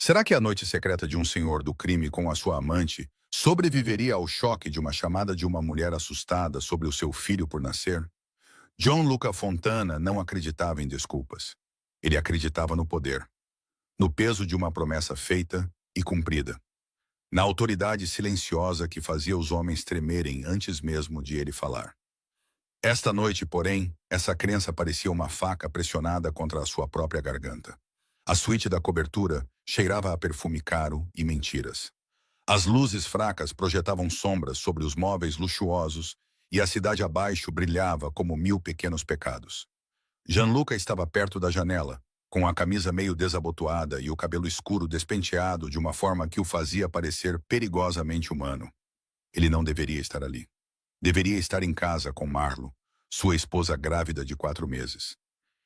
Será que a noite secreta de um senhor do crime com a sua amante sobreviveria ao choque de uma chamada de uma mulher assustada sobre o seu filho por nascer? John Luca Fontana não acreditava em desculpas. Ele acreditava no poder, no peso de uma promessa feita e cumprida, na autoridade silenciosa que fazia os homens tremerem antes mesmo de ele falar. Esta noite, porém, essa crença parecia uma faca pressionada contra a sua própria garganta. A suíte da cobertura cheirava a perfume caro e mentiras. As luzes fracas projetavam sombras sobre os móveis luxuosos e a cidade abaixo brilhava como mil pequenos pecados. Gianluca estava perto da janela, com a camisa meio desabotoada e o cabelo escuro despenteado de uma forma que o fazia parecer perigosamente humano. Ele não deveria estar ali. Deveria estar em casa com Marlo, sua esposa grávida de 4 meses.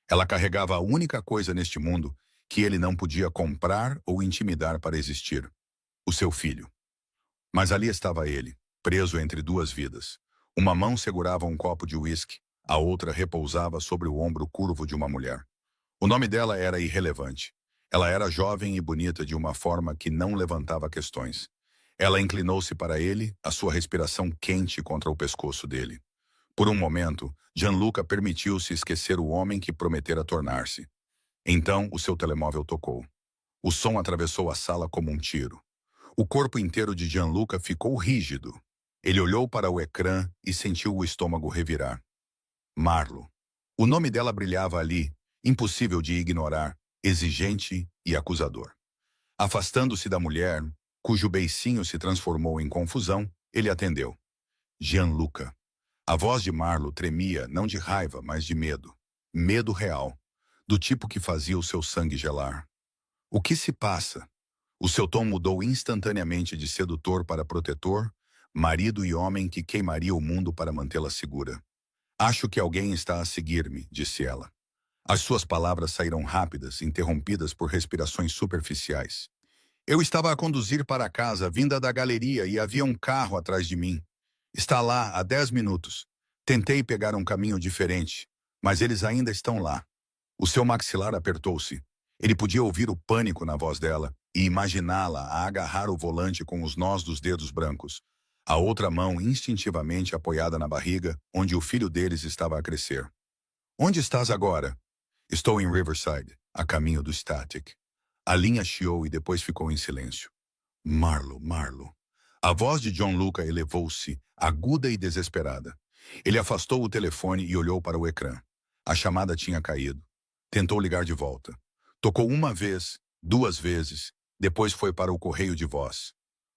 Ela carregava a única coisa neste mundo que ele não podia comprar ou intimidar para existir: o seu filho. Mas ali estava ele, preso entre duas vidas. Uma mão segurava um copo de uísque, a outra repousava sobre o ombro curvo de uma mulher. O nome dela era irrelevante. Ela era jovem e bonita de uma forma que não levantava questões. Ela inclinou-se para ele, a sua respiração quente contra o pescoço dele. Por um momento, Gianluca permitiu-se esquecer o homem que prometera tornar-se. Então, o seu telemóvel tocou. O som atravessou a sala como um tiro. O corpo inteiro de Gianluca ficou rígido. Ele olhou para o ecrã e sentiu o estômago revirar. Marlo. O nome dela brilhava ali, impossível de ignorar, exigente e acusador. Afastando-se da mulher, cujo beicinho se transformou em confusão, ele atendeu. Gianluca. A voz de Marlo tremia não de raiva, mas de medo. Medo real, do tipo que fazia o seu sangue gelar. O que se passa? O seu tom mudou instantaneamente de sedutor para protetor, marido e homem que queimaria o mundo para mantê-la segura. Acho que alguém está a seguir-me, disse ela. As suas palavras saíram rápidas, interrompidas por respirações superficiais. Eu estava a conduzir para casa, vinda da galeria, e havia um carro atrás de mim. Está lá há 10 minutos. Tentei pegar um caminho diferente, mas eles ainda estão lá. O seu maxilar apertou-se. Ele podia ouvir o pânico na voz dela e imaginá-la a agarrar o volante com os nós dos dedos brancos, a outra mão instintivamente apoiada na barriga, onde o filho deles estava a crescer. Onde estás agora? Estou em Riverside, a caminho do Static. A linha chiou e depois ficou em silêncio. Marlo, Marlo. A voz de John Luca elevou-se, aguda e desesperada. Ele afastou o telefone e olhou para o ecrã. A chamada tinha caído. Tentou ligar de volta. Tocou uma vez, 2 vezes, depois foi para o correio de voz.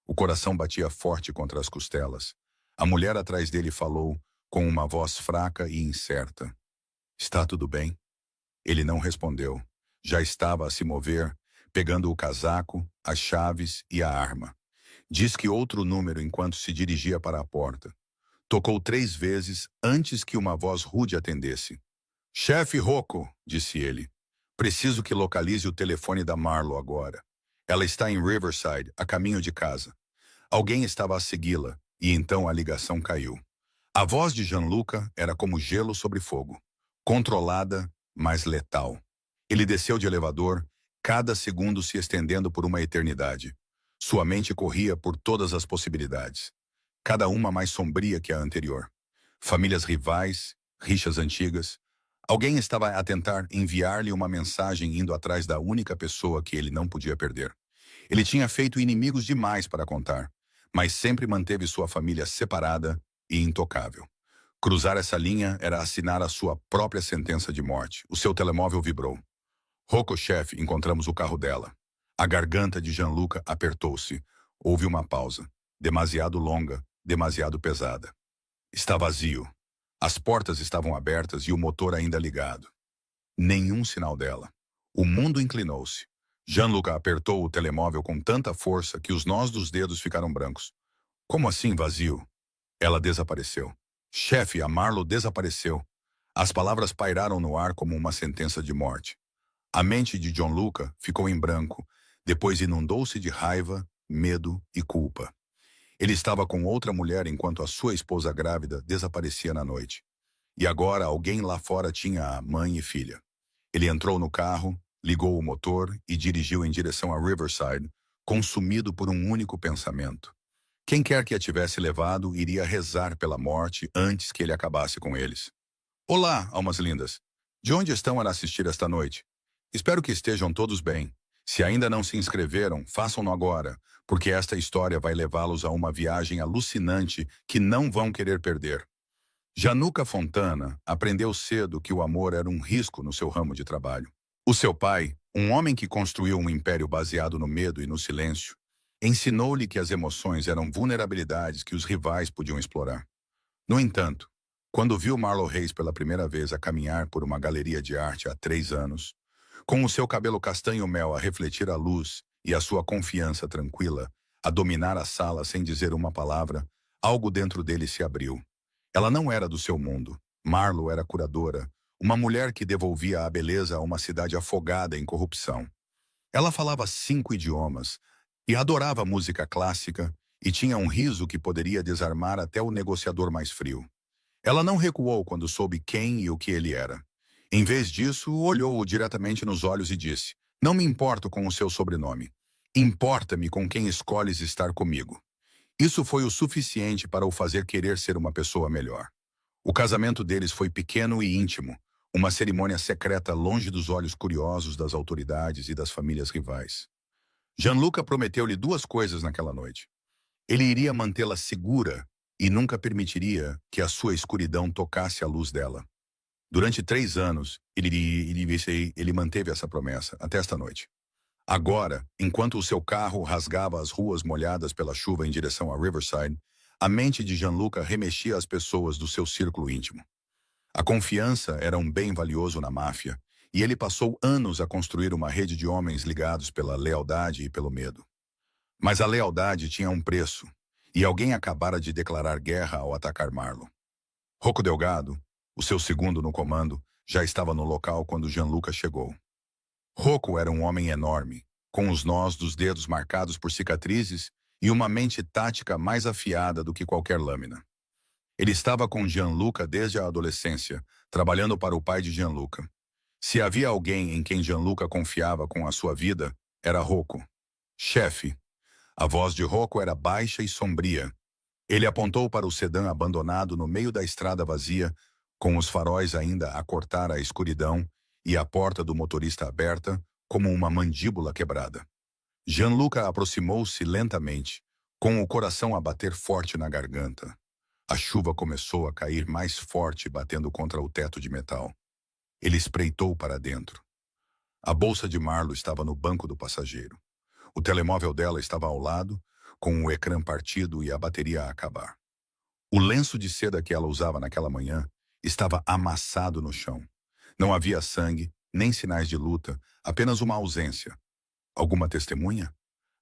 O coração batia forte contra as costelas. A mulher atrás dele falou, com uma voz fraca e incerta. Está tudo bem? Ele não respondeu. Já estava a se mover, pegando o casaco, as chaves e a arma. Diz que outro número enquanto se dirigia para a porta. Tocou 3 vezes antes que uma voz rude atendesse. Chefe Rocco, disse ele. Preciso que localize o telefone da Marlo agora. Ela está em Riverside, a caminho de casa. Alguém estava a segui-la, e então a ligação caiu. A voz de Gianluca era como gelo sobre fogo. Controlada, mas letal. Ele desceu de elevador, cada segundo se estendendo por uma eternidade. Sua mente corria por todas as possibilidades. Cada uma mais sombria que a anterior. Famílias rivais, rixas antigas. Alguém estava a tentar enviar-lhe uma mensagem indo atrás da única pessoa que ele não podia perder. Ele tinha feito inimigos demais para contar, mas sempre manteve sua família separada e intocável. Cruzar essa linha era assinar a sua própria sentença de morte. O seu telemóvel vibrou. Rocco, chefe, encontramos o carro dela. A garganta de Gianluca apertou-se. Houve uma pausa. Demasiado longa, demasiado pesada. Está vazio. As portas estavam abertas e o motor ainda ligado. Nenhum sinal dela. O mundo inclinou-se. Gianluca apertou o telemóvel com tanta força que os nós dos dedos ficaram brancos. Como assim vazio? Ela desapareceu. Chefe, a Marlo desapareceu. As palavras pairaram no ar como uma sentença de morte. A mente de John Luca ficou em branco, depois inundou-se de raiva, medo e culpa. Ele estava com outra mulher enquanto a sua esposa grávida desaparecia na noite. E agora alguém lá fora tinha a mãe e filha. Ele entrou no carro, ligou o motor e dirigiu em direção a Riverside, consumido por um único pensamento. Quem quer que a tivesse levado iria rezar pela morte antes que ele acabasse com eles. Olá, almas lindas! De onde estão a assistir esta noite? Espero que estejam todos bem. Se ainda não se inscreveram, façam-no agora, porque esta história vai levá-los a uma viagem alucinante que não vão querer perder. Januca Fontana aprendeu cedo que o amor era um risco no seu ramo de trabalho. O seu pai, um homem que construiu um império baseado no medo e no silêncio, ensinou-lhe que as emoções eram vulnerabilidades que os rivais podiam explorar. No entanto, quando viu Marlo Reis pela primeira vez a caminhar por uma galeria de arte há 3 anos, com o seu cabelo castanho-mel a refletir a luz e a sua confiança tranquila, a dominar a sala sem dizer uma palavra, algo dentro dele se abriu. Ela não era do seu mundo. Marlo era curadora, uma mulher que devolvia a beleza a uma cidade afogada em corrupção. Ela falava 5 idiomas e adorava música clássica e tinha um riso que poderia desarmar até o negociador mais frio. Ela não recuou quando soube quem e o que ele era. Em vez disso, olhou-o diretamente nos olhos e disse: "Não me importo com o seu sobrenome. Importa-me com quem escolhes estar comigo." Isso foi o suficiente para o fazer querer ser uma pessoa melhor. O casamento deles foi pequeno e íntimo, uma cerimônia secreta longe dos olhos curiosos das autoridades e das famílias rivais. Gianluca prometeu-lhe 2 coisas naquela noite. Ele iria mantê-la segura e nunca permitiria que a sua escuridão tocasse a luz dela. Durante 3 anos, ele manteve essa promessa, até esta noite. Agora, enquanto o seu carro rasgava as ruas molhadas pela chuva em direção a Riverside, a mente de Gianluca remexia as pessoas do seu círculo íntimo. A confiança era um bem valioso na máfia, e ele passou anos a construir uma rede de homens ligados pela lealdade e pelo medo. Mas a lealdade tinha um preço, e alguém acabara de declarar guerra ao atacar Marlo. Rocco Delgado, o seu segundo no comando, já estava no local quando Gianluca chegou. Rocco era um homem enorme, com os nós dos dedos marcados por cicatrizes e uma mente tática mais afiada do que qualquer lâmina. Ele estava com Gianluca desde a adolescência, trabalhando para o pai de Gianluca. Se havia alguém em quem Gianluca confiava com a sua vida, era Rocco. Chefe. A voz de Rocco era baixa e sombria. Ele apontou para o sedã abandonado no meio da estrada vazia, com os faróis ainda a cortar a escuridão e a porta do motorista aberta, como uma mandíbula quebrada. Gianluca aproximou-se lentamente, com o coração a bater forte na garganta. A chuva começou a cair mais forte, batendo contra o teto de metal. Ele espreitou para dentro. A bolsa de Marlo estava no banco do passageiro. O telemóvel dela estava ao lado, com o ecrã partido e a bateria a acabar. O lenço de seda que ela usava naquela manhã estava amassado no chão. Não havia sangue, nem sinais de luta, apenas uma ausência. Alguma testemunha?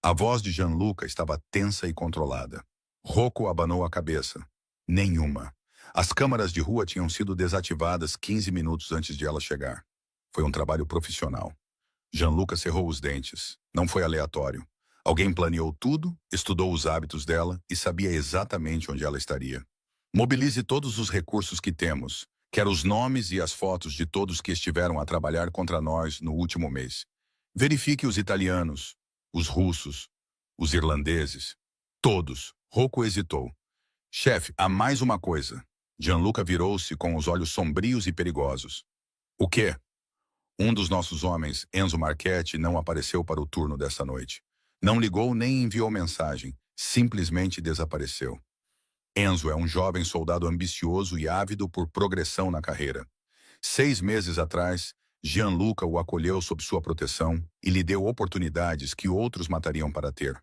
A voz de Gianluca estava tensa e controlada. Rocco abanou a cabeça. Nenhuma. As câmaras de rua tinham sido desativadas 15 minutos antes de ela chegar. Foi um trabalho profissional. Gianluca cerrou os dentes. Não foi aleatório. Alguém planeou tudo, estudou os hábitos dela e sabia exatamente onde ela estaria. Mobilize todos os recursos que temos. Quero os nomes e as fotos de todos que estiveram a trabalhar contra nós no último mês. Verifique os italianos, os russos, os irlandeses. Todos. Rocco hesitou. Chefe, há mais uma coisa. Gianluca virou-se com os olhos sombrios e perigosos. O quê? Um dos nossos homens, Enzo Marchetti, não apareceu para o turno dessa noite. Não ligou nem enviou mensagem. Simplesmente desapareceu. Enzo é um jovem soldado ambicioso e ávido por progressão na carreira. 6 meses atrás, Gianluca o acolheu sob sua proteção e lhe deu oportunidades que outros matariam para ter.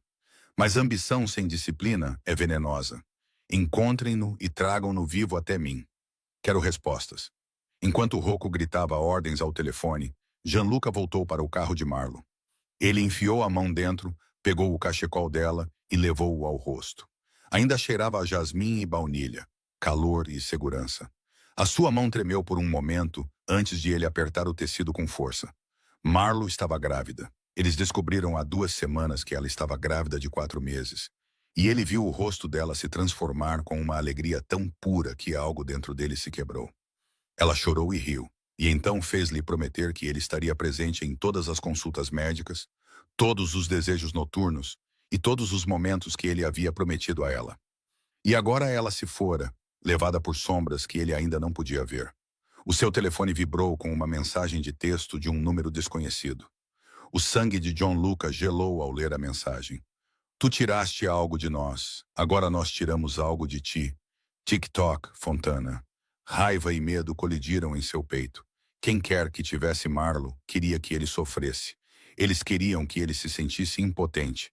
Mas ambição sem disciplina é venenosa. Encontrem-no e tragam-no vivo até mim. Quero respostas. Enquanto Rocco gritava ordens ao telefone, Gianluca voltou para o carro de Marlo. Ele enfiou a mão dentro, pegou o cachecol dela e levou-o ao rosto. Ainda cheirava a jasmim e baunilha, calor e segurança. A sua mão tremeu por um momento antes de ele apertar o tecido com força. Marlo estava grávida. Eles descobriram há 2 semanas que ela estava grávida de 4 meses. E ele viu o rosto dela se transformar com uma alegria tão pura que algo dentro dele se quebrou. Ela chorou e riu. e então fez-lhe prometer que ele estaria presente em todas as consultas médicas, todos os desejos noturnos e todos os momentos que ele havia prometido a ela. E agora ela se fora, levada por sombras que ele ainda não podia ver. O seu telefone vibrou com uma mensagem de texto de um número desconhecido. O sangue de John Luca gelou ao ler a mensagem. Tu tiraste algo de nós, agora nós tiramos algo de ti. Tic-toc, Fontana. Raiva e medo colidiram em seu peito. Quem quer que tivesse Marlo queria que ele sofresse. Eles queriam que ele se sentisse impotente.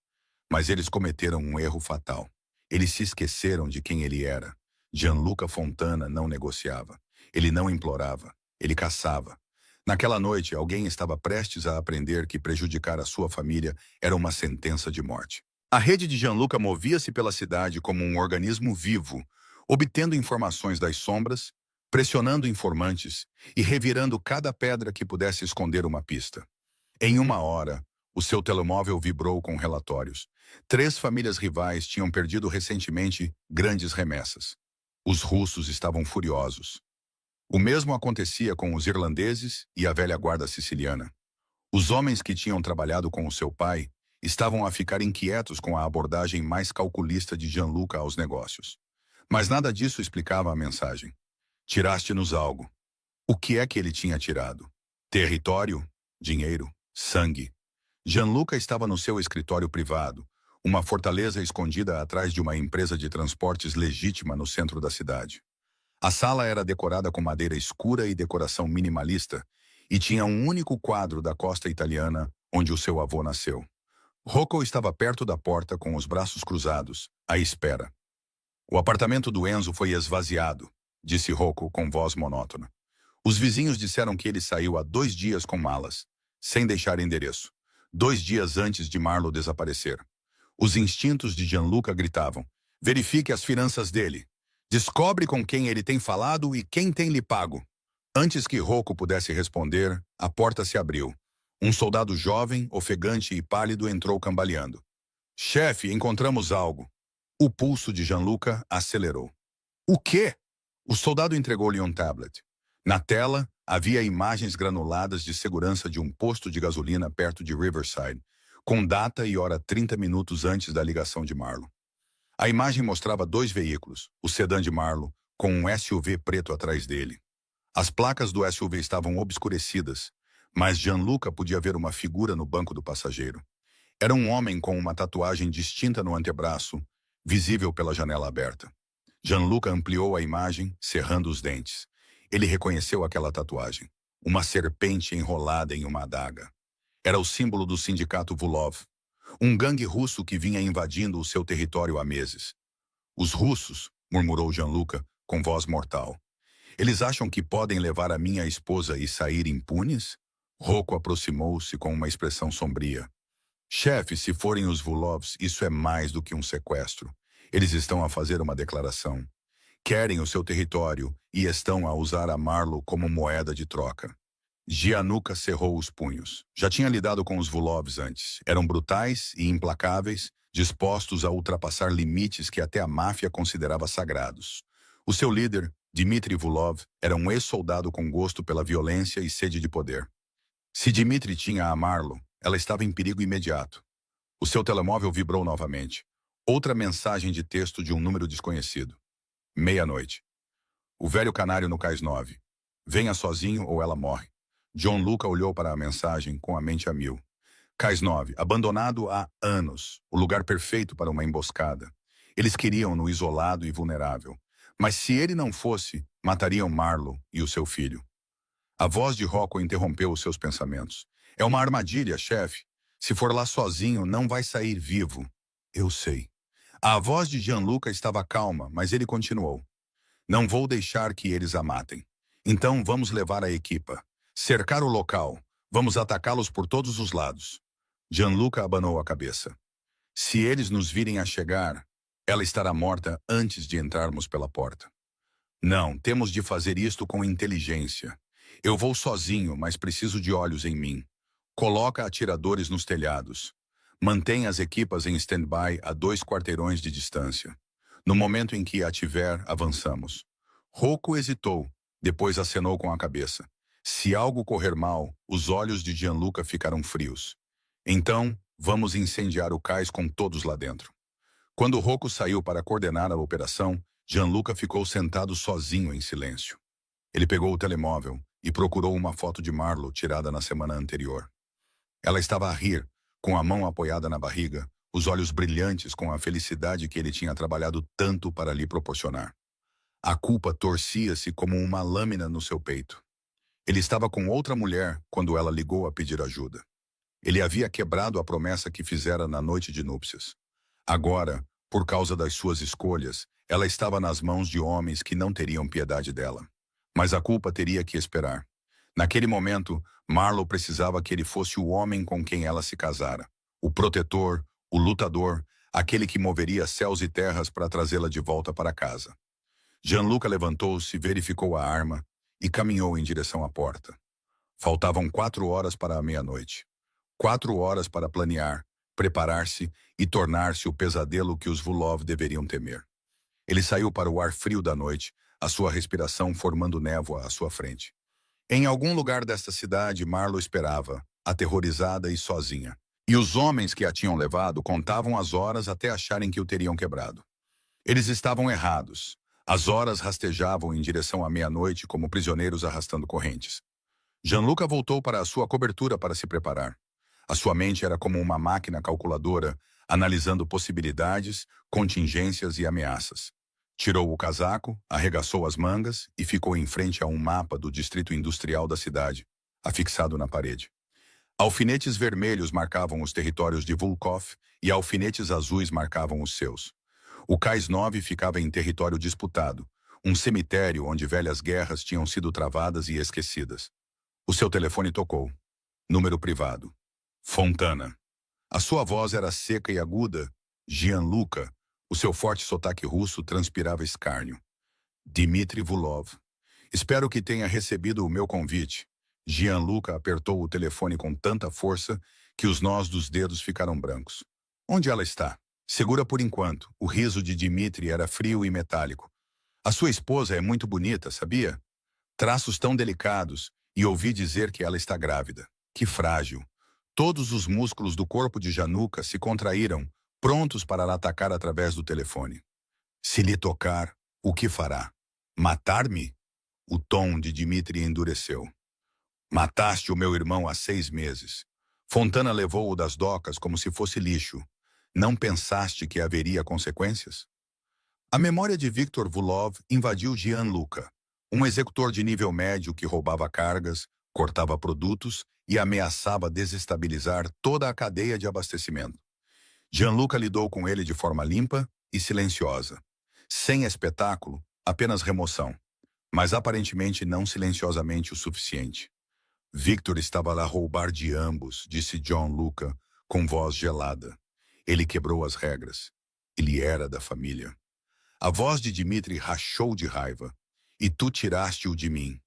Mas eles cometeram um erro fatal. Eles se esqueceram de quem ele era. Gianluca Fontana não negociava. Ele não implorava. Ele caçava. Naquela noite, alguém estava prestes a aprender que prejudicar a sua família era uma sentença de morte. A rede de Gianluca movia-se pela cidade como um organismo vivo, obtendo informações das sombras, pressionando informantes e revirando cada pedra que pudesse esconder uma pista. Em uma hora, o seu telemóvel vibrou com relatórios. 3 famílias rivais tinham perdido recentemente grandes remessas. Os russos estavam furiosos. O mesmo acontecia com os irlandeses e a velha guarda siciliana. Os homens que tinham trabalhado com o seu pai estavam a ficar inquietos com a abordagem mais calculista de Gianluca aos negócios. Mas nada disso explicava a mensagem. Tiraste-nos algo. O que é que ele tinha tirado? Território? Dinheiro? Sangue? Gianluca estava no seu escritório privado, uma fortaleza escondida atrás de uma empresa de transportes legítima no centro da cidade. A sala era decorada com madeira escura e decoração minimalista, e tinha um único quadro da costa italiana onde o seu avô nasceu. Rocco estava perto da porta com os braços cruzados, à espera. O apartamento do Enzo foi esvaziado, disse Rocco com voz monótona. Os vizinhos disseram que ele saiu há 2 dias com malas, sem deixar endereço, 2 dias antes de Marlo desaparecer. Os instintos de Gianluca gritavam: verifique as finanças dele. Descobre com quem ele tem falado e quem tem lhe pago. Antes que Rocco pudesse responder, a porta se abriu. Um soldado jovem, ofegante e pálido entrou cambaleando. Chefe, encontramos algo. O pulso de Gianluca acelerou. O quê? O soldado entregou-lhe um tablet. Na tela, havia imagens granuladas de segurança de um posto de gasolina perto de Riverside, com data e hora 30 minutos antes da ligação de Marlo. A imagem mostrava 2 veículos, o sedã de Marlo, com um SUV preto atrás dele. As placas do SUV estavam obscurecidas, mas Gianluca podia ver uma figura no banco do passageiro. Era um homem com uma tatuagem distinta no antebraço, visível pela janela aberta. Gianluca ampliou a imagem, cerrando os dentes. Ele reconheceu aquela tatuagem, uma serpente enrolada em uma adaga. Era o símbolo do sindicato Vulov, um gangue russo que vinha invadindo o seu território há meses. Os russos, murmurou Gianluca, com voz mortal. Eles acham que podem levar a minha esposa e sair impunes? Rocco aproximou-se com uma expressão sombria. Chefe, se forem os Vulovs, isso é mais do que um sequestro. Eles estão a fazer uma declaração. Querem o seu território e estão a usar a Marlo como moeda de troca. Gianluca cerrou os punhos. Já tinha lidado com os Vulovs antes. Eram brutais e implacáveis, dispostos a ultrapassar limites que até a máfia considerava sagrados. O seu líder, Dmitry Vulov, era um ex-soldado com gosto pela violência e sede de poder. Se Dmitry tinha a Marlo, ela estava em perigo imediato. O seu telemóvel vibrou novamente. Outra mensagem de texto de um número desconhecido. 00:30. O velho canário no cais 9. Venha sozinho ou ela morre. Gianluca olhou para a mensagem com a mente a mil. Cais 9, abandonado há anos, o lugar perfeito para uma emboscada. Eles queriam-no isolado e vulnerável. Mas se ele não fosse, matariam Marlo e o seu filho. A voz de Rocco interrompeu os seus pensamentos. É uma armadilha, chefe. Se for lá sozinho, não vai sair vivo. Eu sei. A voz de Gianluca estava calma, mas ele continuou. Não vou deixar que eles a matem. Então vamos levar a equipa. Cercar o local. Vamos atacá-los por todos os lados. Gianluca abanou a cabeça. Se eles nos virem a chegar, ela estará morta antes de entrarmos pela porta. Não, temos de fazer isto com inteligência. Eu vou sozinho, mas preciso de olhos em mim. Coloca atiradores nos telhados. Mantém as equipas em stand-by a 2 quarteirões de distância. No momento em que a tiver, avançamos. Rocco hesitou, depois acenou com a cabeça. Se algo correr mal, os olhos de Gianluca ficaram frios. Então, vamos incendiar o cais com todos lá dentro. Quando Rocco saiu para coordenar a operação, Gianluca ficou sentado sozinho em silêncio. Ele pegou o telemóvel e procurou uma foto de Marlo tirada na semana anterior. Ela estava a rir, com a mão apoiada na barriga, os olhos brilhantes com a felicidade que ele tinha trabalhado tanto para lhe proporcionar. A culpa torcia-se como uma lâmina no seu peito. Ele estava com outra mulher quando ela ligou a pedir ajuda. Ele havia quebrado a promessa que fizera na noite de núpcias. Agora, por causa das suas escolhas, ela estava nas mãos de homens que não teriam piedade dela. Mas a culpa teria que esperar. Naquele momento, Marlo precisava que ele fosse o homem com quem ela se casara. O protetor, o lutador, aquele que moveria céus e terras para trazê-la de volta para casa. Gianluca levantou-se, verificou a arma e caminhou em direção à porta. Faltavam 4 horas para a meia-noite. 4 horas para planear, preparar-se e tornar-se o pesadelo que os Vulov deveriam temer. Ele saiu para o ar frio da noite, a sua respiração formando névoa à sua frente. Em algum lugar desta cidade, Marlo esperava, aterrorizada e sozinha. E os homens que a tinham levado contavam as horas até acharem que o teriam quebrado. Eles estavam errados. As horas rastejavam em direção à meia-noite como prisioneiros arrastando correntes. Gianluca voltou para a sua cobertura para se preparar. A sua mente era como uma máquina calculadora, analisando possibilidades, contingências e ameaças. Tirou o casaco, arregaçou as mangas e ficou em frente a um mapa do distrito industrial da cidade, afixado na parede. Alfinetes vermelhos marcavam os territórios de Volkov e alfinetes azuis marcavam os seus. O Cais 9 ficava em território disputado, um cemitério onde velhas guerras tinham sido travadas e esquecidas. O seu telefone tocou. Número privado. Fontana. A sua voz era seca e aguda. Gianluca. O seu forte sotaque russo transpirava escárnio. Dmitry Vulov. Espero que tenha recebido o meu convite. Gianluca apertou o telefone com tanta força que os nós dos dedos ficaram brancos. Onde ela está? Segura por enquanto. O riso de Dmitry era frio e metálico. A sua esposa é muito bonita, sabia? Traços tão delicados, e ouvi dizer que ela está grávida. Que frágil. Todos os músculos do corpo de Gianluca se contraíram, prontos para la atacar através do telefone. Se lhe tocar, o que fará? Matar-me? O tom de Dmitry endureceu. Mataste o meu irmão há 6 meses. Fontana levou-o das docas como se fosse lixo. Não pensaste que haveria consequências? A memória de Viktor Vulov invadiu Gianluca, um executor de nível médio que roubava cargas, cortava produtos e ameaçava desestabilizar toda a cadeia de abastecimento. Gianluca lidou com ele de forma limpa e silenciosa. Sem espetáculo, apenas remoção. Mas aparentemente não silenciosamente o suficiente. Victor estava lá a roubar de ambos, disse Gianluca, com voz gelada. Ele quebrou as regras. Ele era da família. A voz de Dmitry rachou de raiva. E tu tiraste-o de mim.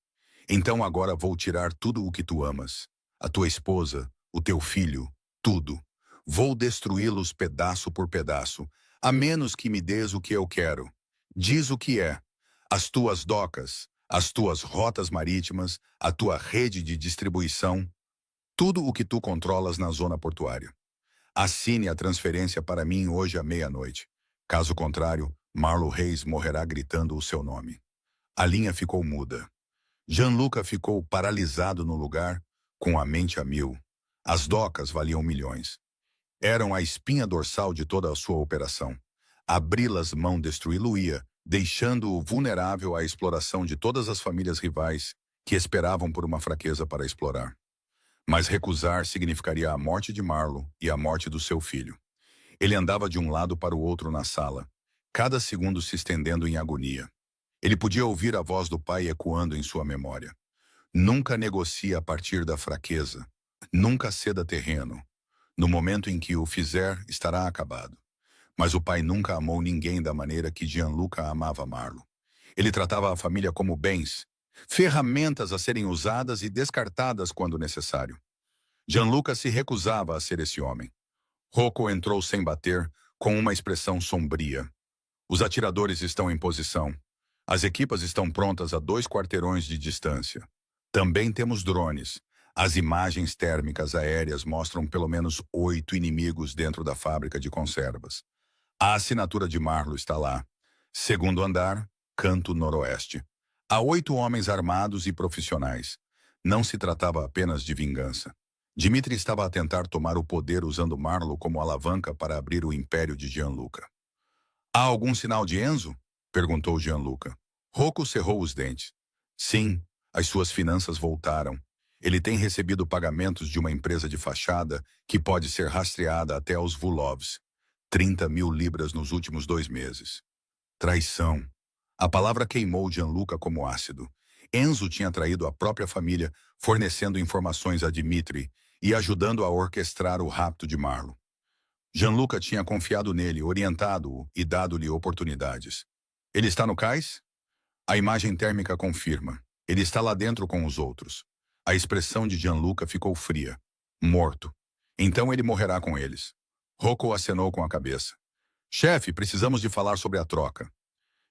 Então agora vou tirar tudo o que tu amas. A tua esposa, o teu filho, tudo. Vou destruí-los pedaço por pedaço, a menos que me dês o que eu quero. Diz o que é. As tuas docas, as tuas rotas marítimas, a tua rede de distribuição, tudo o que tu controlas na zona portuária. Assine a transferência para mim hoje à meia-noite. Caso contrário, Marlo Reis morrerá gritando o seu nome. A linha ficou muda. Gianluca ficou paralisado no lugar, com a mente a mil. As docas valiam milhões. Eram a espinha dorsal de toda a sua operação. Abri-las mão destruí-lo-ia, deixando-o vulnerável à exploração de todas as famílias rivais que esperavam por uma fraqueza para explorar. Mas recusar significaria a morte de Marlo e a morte do seu filho. Ele andava de um lado para o outro na sala, cada segundo se estendendo em agonia. Ele podia ouvir a voz do pai ecoando em sua memória. Nunca negocie a partir da fraqueza. Nunca ceda terreno. No momento em que o fizer, estará acabado. Mas o pai nunca amou ninguém da maneira que Gianluca amava Marlo. Ele tratava a família como bens, ferramentas a serem usadas e descartadas quando necessário. Gianluca se recusava a ser esse homem. Rocco entrou sem bater, com uma expressão sombria. Os atiradores estão em posição. As equipas estão prontas a 2 quarteirões de distância. Também temos drones. As imagens térmicas aéreas mostram pelo menos 8 inimigos dentro da fábrica de conservas. A assinatura de Marlo está lá. Segundo andar, canto noroeste. Há 8 homens armados e profissionais. Não se tratava apenas de vingança. Dimitri estava a tentar tomar o poder usando Marlo como alavanca para abrir o império de Gianluca. Há algum sinal de Enzo? Perguntou Gianluca. Rocco cerrou os dentes. Sim, as suas finanças voltaram. Ele tem recebido pagamentos de uma empresa de fachada que pode ser rastreada até aos Vulovs. 30.000 libras nos últimos 2 meses. Traição. A palavra queimou Gianluca como ácido. Enzo tinha traído a própria família, fornecendo informações a Dimitri e ajudando a orquestrar o rapto de Marlo. Gianluca tinha confiado nele, orientado-o e dado-lhe oportunidades. Ele está no cais? A imagem térmica confirma. Ele está lá dentro com os outros. A expressão de Gianluca ficou fria. Morto. Então ele morrerá com eles. Rocco acenou com a cabeça. Chefe, precisamos de falar sobre a troca.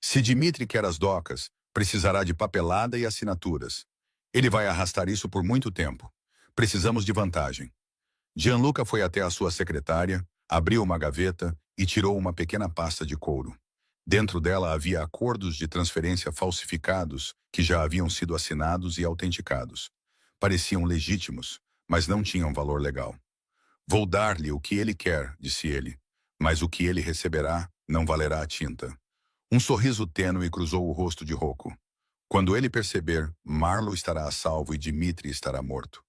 Se Dimitri quer as docas, precisará de papelada e assinaturas. Ele vai arrastar isso por muito tempo. Precisamos de vantagem. Gianluca foi até a sua secretária, abriu uma gaveta e tirou uma pequena pasta de couro. Dentro dela havia acordos de transferência falsificados que já haviam sido assinados e autenticados. Pareciam legítimos, mas não tinham valor legal. Vou dar-lhe o que ele quer, disse ele, mas o que ele receberá não valerá a tinta. Um sorriso tênue cruzou o rosto de Rocco. Quando ele perceber, Marlo estará a salvo e Dimitri estará morto.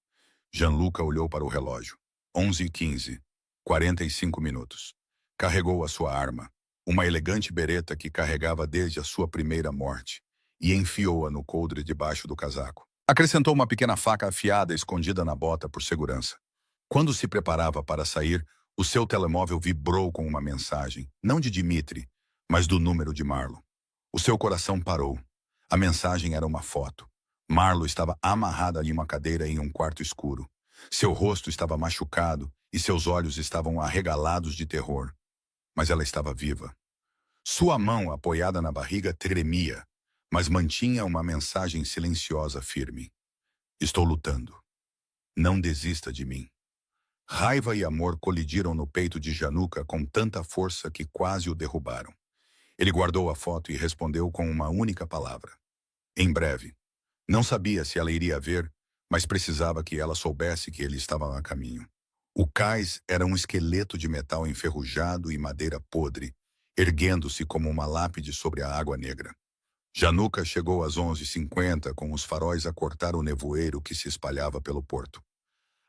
Gianluca olhou para o relógio. 11h15. 45 minutos. Carregou a sua arma, uma elegante bereta que carregava desde a sua primeira morte, e enfiou-a no coldre debaixo do casaco. Acrescentou uma pequena faca afiada escondida na bota por segurança. Quando se preparava para sair, o seu telemóvel vibrou com uma mensagem, não de Dimitri, mas do número de Marlo. O seu coração parou. A mensagem era uma foto. Marlo estava amarrada em uma cadeira em um quarto escuro. Seu rosto estava machucado e seus olhos estavam arregalados de terror. Mas ela estava viva. Sua mão, apoiada na barriga, tremia, mas mantinha uma mensagem silenciosa firme. Estou lutando. Não desista de mim. Raiva e amor colidiram no peito de Gianluca com tanta força que quase o derrubaram. Ele guardou a foto e respondeu com uma única palavra. Em breve. Não sabia se ela iria ver, mas precisava que ela soubesse que ele estava a caminho. O cais era um esqueleto de metal enferrujado e madeira podre, erguendo-se como uma lápide sobre a água negra. Gianluca chegou às 11h50 com os faróis a cortar o nevoeiro que se espalhava pelo porto.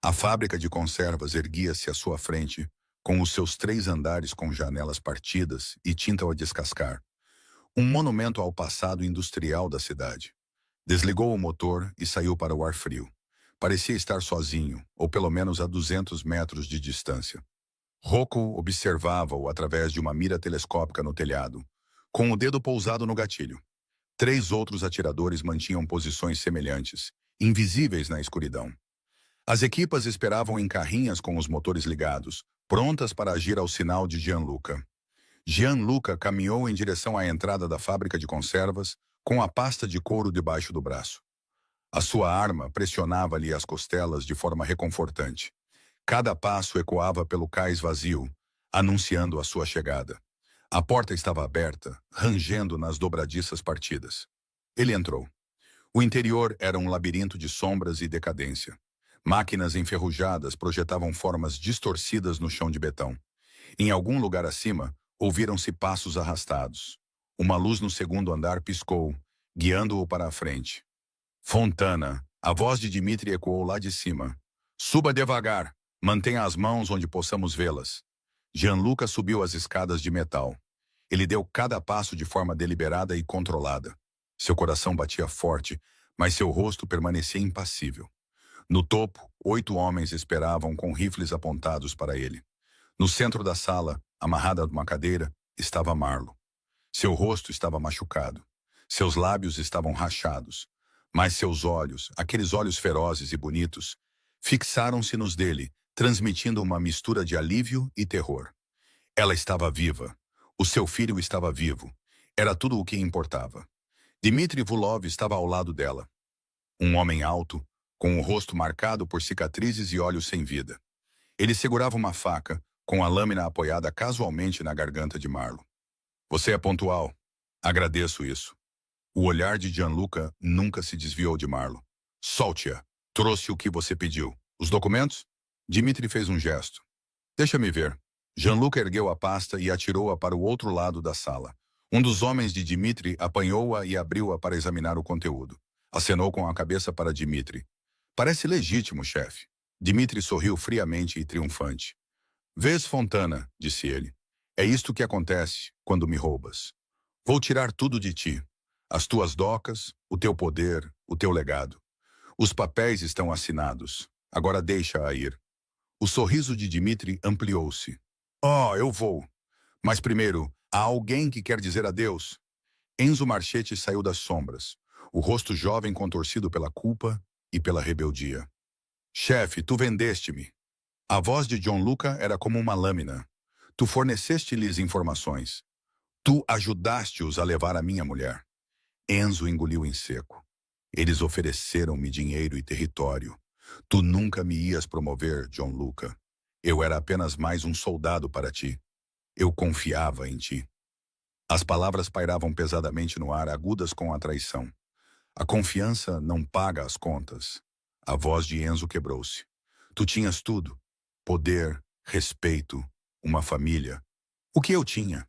A fábrica de conservas erguia-se à sua frente, com os seus 3 andares com janelas partidas e tinta a descascar. Um monumento ao passado industrial da cidade. Desligou o motor e saiu para o ar frio. Parecia estar sozinho, ou pelo menos a 200 metros de distância. Rocco observava-o através de uma mira telescópica no telhado, com o dedo pousado no gatilho. 3 outros atiradores mantinham posições semelhantes, invisíveis na escuridão. As equipas esperavam em carrinhas com os motores ligados, prontas para agir ao sinal de Gianluca. Gianluca caminhou em direção à entrada da fábrica de conservas, com a pasta de couro debaixo do braço. A sua arma pressionava-lhe as costelas de forma reconfortante. Cada passo ecoava pelo cais vazio, anunciando a sua chegada. A porta estava aberta, rangendo nas dobradiças partidas. Ele entrou. O interior era um labirinto de sombras e decadência. Máquinas enferrujadas projetavam formas distorcidas no chão de betão. Em algum lugar acima, ouviram-se passos arrastados. Uma luz no segundo andar piscou, guiando-o para a frente. Fontana, a voz de Dimitri ecoou lá de cima. Suba devagar, mantenha as mãos onde possamos vê-las. Gianluca subiu as escadas de metal. Ele deu cada passo de forma deliberada e controlada. Seu coração batia forte, mas seu rosto permanecia impassível. No topo, 8 homens esperavam com rifles apontados para ele. No centro da sala, amarrada a uma cadeira, estava Marlo. Seu rosto estava machucado. Seus lábios estavam rachados. Mas seus olhos, aqueles olhos ferozes e bonitos, fixaram-se nos dele, transmitindo uma mistura de alívio e terror. Ela estava viva. O seu filho estava vivo. Era tudo o que importava. Dmitri Vulov estava ao lado dela. Um homem alto, com o rosto marcado por cicatrizes e olhos sem vida. Ele segurava uma faca, com a lâmina apoiada casualmente na garganta de Marlo. Você é pontual. Agradeço isso. O olhar de Gianluca nunca se desviou de Marlo. Solte-a. Trouxe o que você pediu. Os documentos? Dimitri fez um gesto. Deixa-me ver. Gianluca ergueu a pasta e atirou-a para o outro lado da sala. Um dos homens de Dimitri apanhou-a e abriu-a para examinar o conteúdo. Acenou com a cabeça para Dimitri. Parece legítimo, chefe. Dimitri sorriu friamente e triunfante. Vês, Fontana, disse ele. É isto que acontece quando me roubas. Vou tirar tudo de ti. As tuas docas, o teu poder, o teu legado. Os papéis estão assinados. Agora deixa-a ir. O sorriso de Dimitri ampliou-se. Oh, eu vou. Mas primeiro, há alguém que quer dizer adeus? Enzo Marchetti saiu das sombras, o rosto jovem contorcido pela culpa e pela rebeldia. Chefe, tu vendeste-me. A voz de Gianluca era como uma lâmina. Tu forneceste-lhes informações. Tu ajudaste-os a levar a minha mulher. Enzo engoliu em seco. Eles ofereceram-me dinheiro e território. Tu nunca me ias promover, Gianluca. Eu era apenas mais um soldado para ti. Eu confiava em ti. As palavras pairavam pesadamente no ar, agudas com a traição. A confiança não paga as contas. A voz de Enzo quebrou-se. Tu tinhas tudo. Poder, respeito, uma família. O que eu tinha?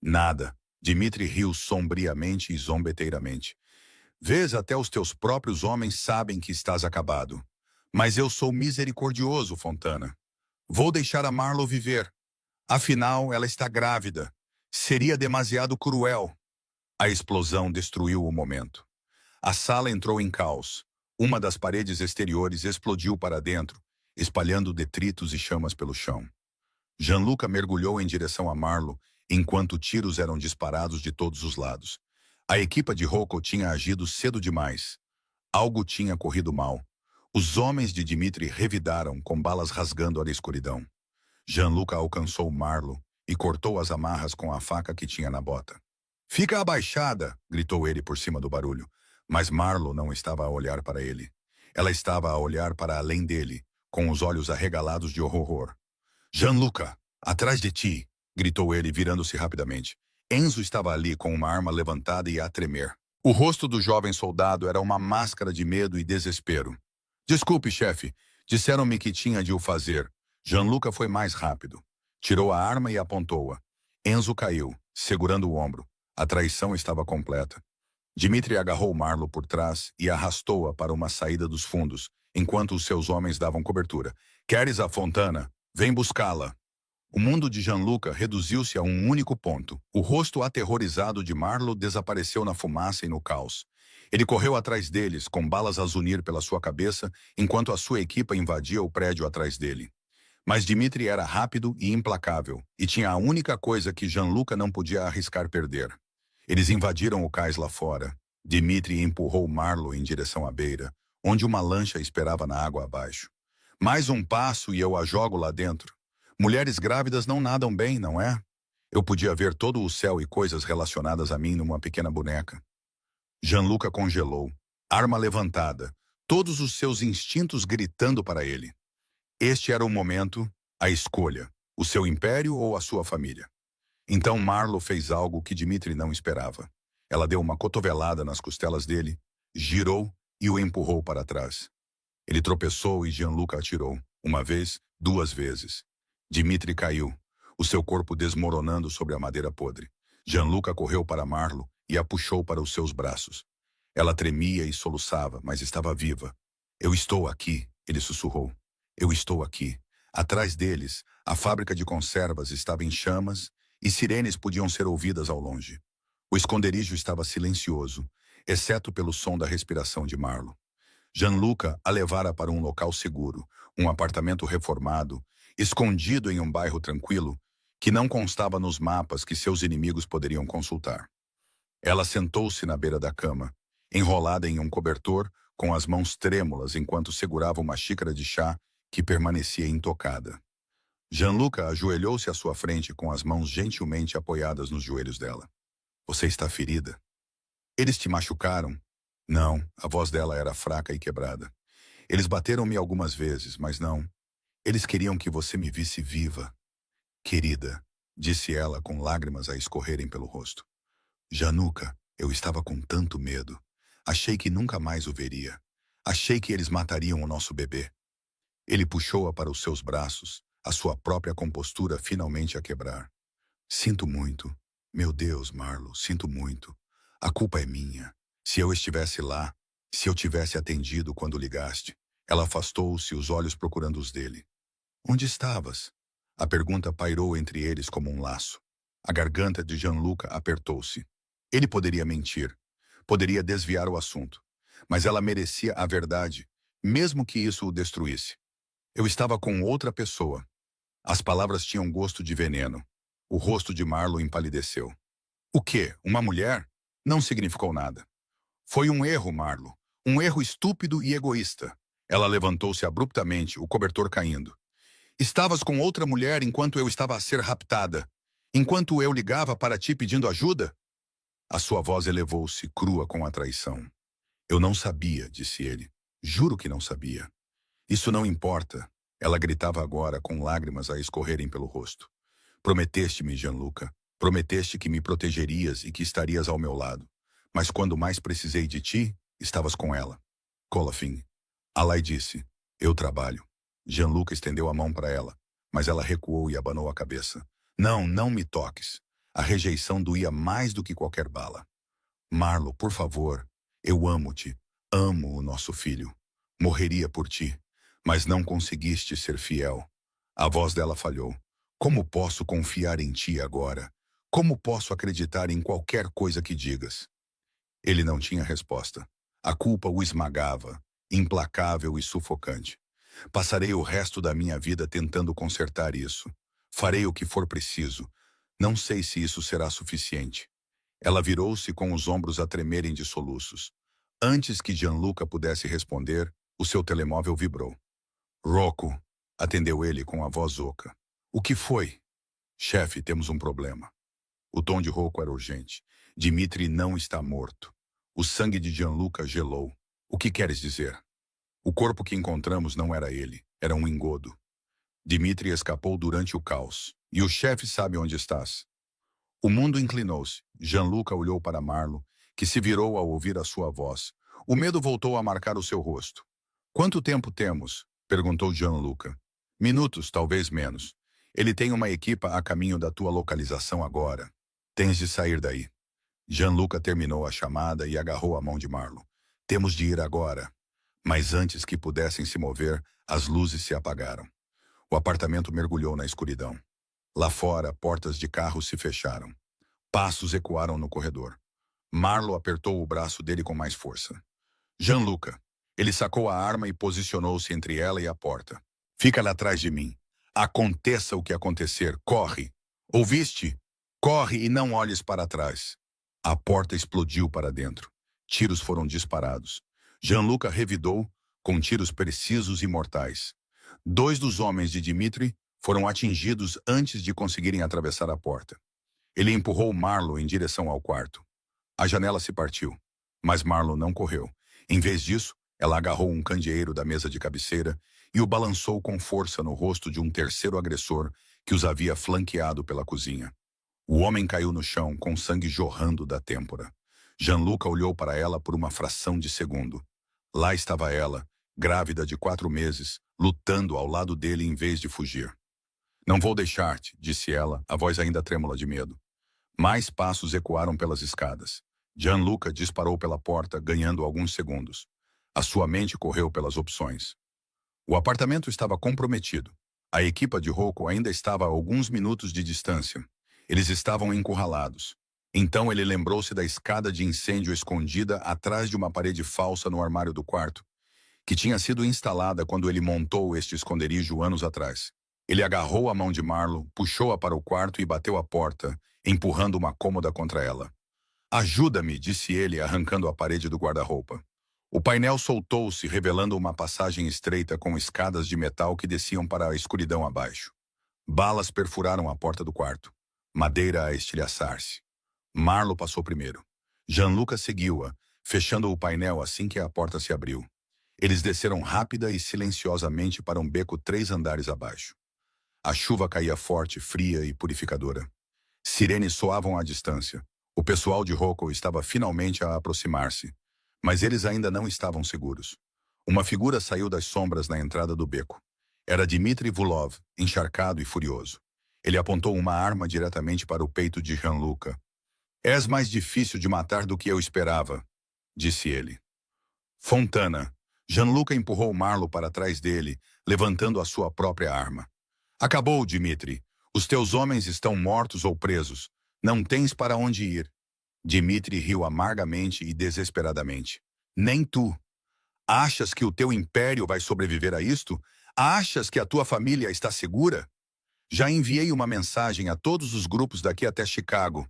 Nada. Dimitri riu sombriamente e zombeteiramente. Vês, até os teus próprios homens sabem que estás acabado. Mas eu sou misericordioso, Fontana. Vou deixar a Marlo viver. Afinal, ela está grávida. Seria demasiado cruel. A explosão destruiu o momento. A sala entrou em caos. Uma das paredes exteriores explodiu para dentro, espalhando detritos e chamas pelo chão. Gianluca mergulhou em direção a Marlo, enquanto tiros eram disparados de todos os lados. A equipa de Rocco tinha agido cedo demais. Algo tinha corrido mal. Os homens de Dimitri revidaram, com balas rasgando a escuridão. Gianluca alcançou Marlo e cortou as amarras com a faca que tinha na bota. Fica abaixada, gritou ele por cima do barulho. Mas Marlo não estava a olhar para ele. Ela estava a olhar para além dele, com os olhos arregalados de horror. Gianluca, atrás de ti, gritou ele, virando-se rapidamente. Enzo estava ali com uma arma levantada e a tremer. O rosto do jovem soldado era uma máscara de medo e desespero. Desculpe, chefe. Disseram-me que tinha de o fazer. Gianluca foi mais rápido. Tirou a arma e apontou-a. Enzo caiu, segurando o ombro. A traição estava completa. Dimitri agarrou Marlo por trás e arrastou-a para uma saída dos fundos, enquanto os seus homens davam cobertura. Queres a Fontana? Vem buscá-la. O mundo de Gianluca reduziu-se a um único ponto. O rosto aterrorizado de Marlo desapareceu na fumaça e no caos. Ele correu atrás deles, com balas a zunir pela sua cabeça, enquanto a sua equipa invadia o prédio atrás dele. Mas Dimitri era rápido e implacável, e tinha a única coisa que Gianluca não podia arriscar perder. Eles invadiram o cais lá fora. Dimitri empurrou Marlo em direção à beira, onde uma lancha esperava na água abaixo. Mais um passo e eu a jogo lá dentro. Mulheres grávidas não nadam bem, não é? Eu podia ver todo o céu e coisas relacionadas a mim numa pequena boneca. Gianluca congelou, arma levantada, todos os seus instintos gritando para ele. Este era o momento, a escolha, o seu império ou a sua família. Então Marlo fez algo que Dimitri não esperava. Ela deu uma cotovelada nas costelas dele, girou e o empurrou para trás. Ele tropeçou e Gianluca atirou, uma vez, duas vezes. Dimitri caiu, o seu corpo desmoronando sobre a madeira podre. Gianluca correu para Marlo e a puxou para os seus braços. Ela tremia e soluçava, mas estava viva. Eu estou aqui, ele sussurrou. Eu estou aqui. Atrás deles, a fábrica de conservas estava em chamas e sirenes podiam ser ouvidas ao longe. O esconderijo estava silencioso, exceto pelo som da respiração de Marlo. Gianluca a levara para um local seguro, um apartamento reformado, escondido em um bairro tranquilo, que não constava nos mapas que seus inimigos poderiam consultar. Ela sentou-se na beira da cama, enrolada em um cobertor, com as mãos trêmulas enquanto segurava uma xícara de chá que permanecia intocada. Gianluca ajoelhou-se à sua frente com as mãos gentilmente apoiadas nos joelhos dela. Você está ferida? Eles te machucaram? Não, a voz dela era fraca e quebrada. Eles bateram-me algumas vezes, mas não. Eles queriam que você me visse viva. Querida, disse ela com lágrimas a escorrerem pelo rosto. Januca, eu estava com tanto medo. Achei que nunca mais o veria. Achei que eles matariam o nosso bebê. Ele puxou-a para os seus braços, a sua própria compostura finalmente a quebrar. Sinto muito. Meu Deus, Marlo, sinto muito. A culpa é minha. Se eu estivesse lá, se eu tivesse atendido quando ligaste. Ela afastou-se, os olhos procurando os dele. Onde estavas? A pergunta pairou entre eles como um laço. A garganta de Gianluca apertou-se. Ele poderia mentir, poderia desviar o assunto, mas ela merecia a verdade, mesmo que isso o destruísse. Eu estava com outra pessoa. As palavras tinham gosto de veneno. O rosto de Marlo empalideceu. O quê? Uma mulher? Não significou nada. Foi um erro, Marlo. Um erro estúpido e egoísta. Ela levantou-se abruptamente, o cobertor caindo. Estavas com outra mulher enquanto eu estava a ser raptada. Enquanto eu ligava para ti pedindo ajuda? A sua voz elevou-se, crua com a traição. Eu não sabia, disse ele. Juro que não sabia. Isso não importa. Ela gritava agora, com lágrimas a escorrerem pelo rosto. Prometeste-me, Gianluca. Prometeste que me protegerias e que estarias ao meu lado. Mas quando mais precisei de ti, estavas com ela. Colafim. Alai disse, eu trabalho. Gianluca estendeu a mão para ela, mas ela recuou e abanou a cabeça. Não, não me toques. A rejeição doía mais do que qualquer bala. Marlo, por favor, eu amo-te. Amo o nosso filho. Morreria por ti, mas não conseguiste ser fiel. A voz dela falhou. Como posso confiar em ti agora? Como posso acreditar em qualquer coisa que digas? Ele não tinha resposta. A culpa o esmagava, implacável e sufocante. Passarei o resto da minha vida tentando consertar isso. Farei o que for preciso. Não sei se isso será suficiente. Ela virou-se com os ombros a tremerem de soluços. Antes que Gianluca pudesse responder, o seu telemóvel vibrou. Rocco, atendeu ele com a voz oca. O que foi? Chefe, temos um problema. O tom de Rocco era urgente. Dimitri não está morto. O sangue de Gianluca gelou. O que queres dizer? O corpo que encontramos não era ele, era um engodo. Dimitri escapou durante o caos. E o chefe sabe onde estás. O mundo inclinou-se. Gianluca olhou para Marlo, que se virou ao ouvir a sua voz. O medo voltou a marcar o seu rosto. Quanto tempo temos? Perguntou Gianluca. Minutos, talvez menos. Ele tem uma equipa a caminho da tua localização agora. Tens de sair daí. Gianluca terminou a chamada e agarrou a mão de Marlo. Temos de ir agora. Mas antes que pudessem se mover, as luzes se apagaram. O apartamento mergulhou na escuridão. Lá fora, portas de carro se fecharam. Passos ecoaram no corredor. Marlo apertou o braço dele com mais força. Gianluca. Ele sacou a arma e posicionou-se entre ela e a porta. Fica lá atrás de mim. Aconteça o que acontecer, corre. Ouviste? Corre e não olhes para trás. A porta explodiu para dentro. Tiros foram disparados. Gianluca revidou, com tiros precisos e mortais. 2 dos homens de Dimitri foram atingidos antes de conseguirem atravessar a porta. Ele empurrou Marlo em direção ao quarto. A janela se partiu, mas Marlo não correu. Em vez disso, ela agarrou um candeeiro da mesa de cabeceira e o balançou com força no rosto de um terceiro agressor que os havia flanqueado pela cozinha. O homem caiu no chão, com sangue jorrando da têmpora. Gianluca olhou para ela por uma fração de segundo. Lá estava ela, grávida de 4 meses, lutando ao lado dele em vez de fugir. Não vou deixar-te, disse ela, a voz ainda trêmula de medo. Mais passos ecoaram pelas escadas. Gianluca disparou pela porta, ganhando alguns segundos. A sua mente correu pelas opções. O apartamento estava comprometido. A equipa de Rocco ainda estava a alguns minutos de distância. Eles estavam encurralados. Então ele lembrou-se da escada de incêndio escondida atrás de uma parede falsa no armário do quarto, que tinha sido instalada quando ele montou este esconderijo anos atrás. Ele agarrou a mão de Marlo, puxou-a para o quarto e bateu a porta, empurrando uma cômoda contra ela. Ajuda-me, disse ele, arrancando a parede do guarda-roupa. O painel soltou-se, revelando uma passagem estreita com escadas de metal que desciam para a escuridão abaixo. Balas perfuraram a porta do quarto. Madeira a estilhaçar-se. Marlo passou primeiro. Gianluca seguiu-a, fechando o painel assim que a porta se abriu. Eles desceram rápida e silenciosamente para um beco 3 andares abaixo. A chuva caía forte, fria e purificadora. Sirenes soavam à distância. O pessoal de Rocco estava finalmente a aproximar-se, mas eles ainda não estavam seguros. Uma figura saiu das sombras na entrada do beco. Era Dmitry Vulov, encharcado e furioso. Ele apontou uma arma diretamente para o peito de Gianluca. És mais difícil de matar do que eu esperava, disse ele. Fontana. Gianluca empurrou Marlo para trás dele, levantando a sua própria arma. Acabou, Dmitry. Os teus homens estão mortos ou presos. Não tens para onde ir. Dmitry riu amargamente e desesperadamente. Nem tu. Achas que o teu império vai sobreviver a isto? Achas que a tua família está segura? Já enviei uma mensagem a todos os grupos daqui até Chicago.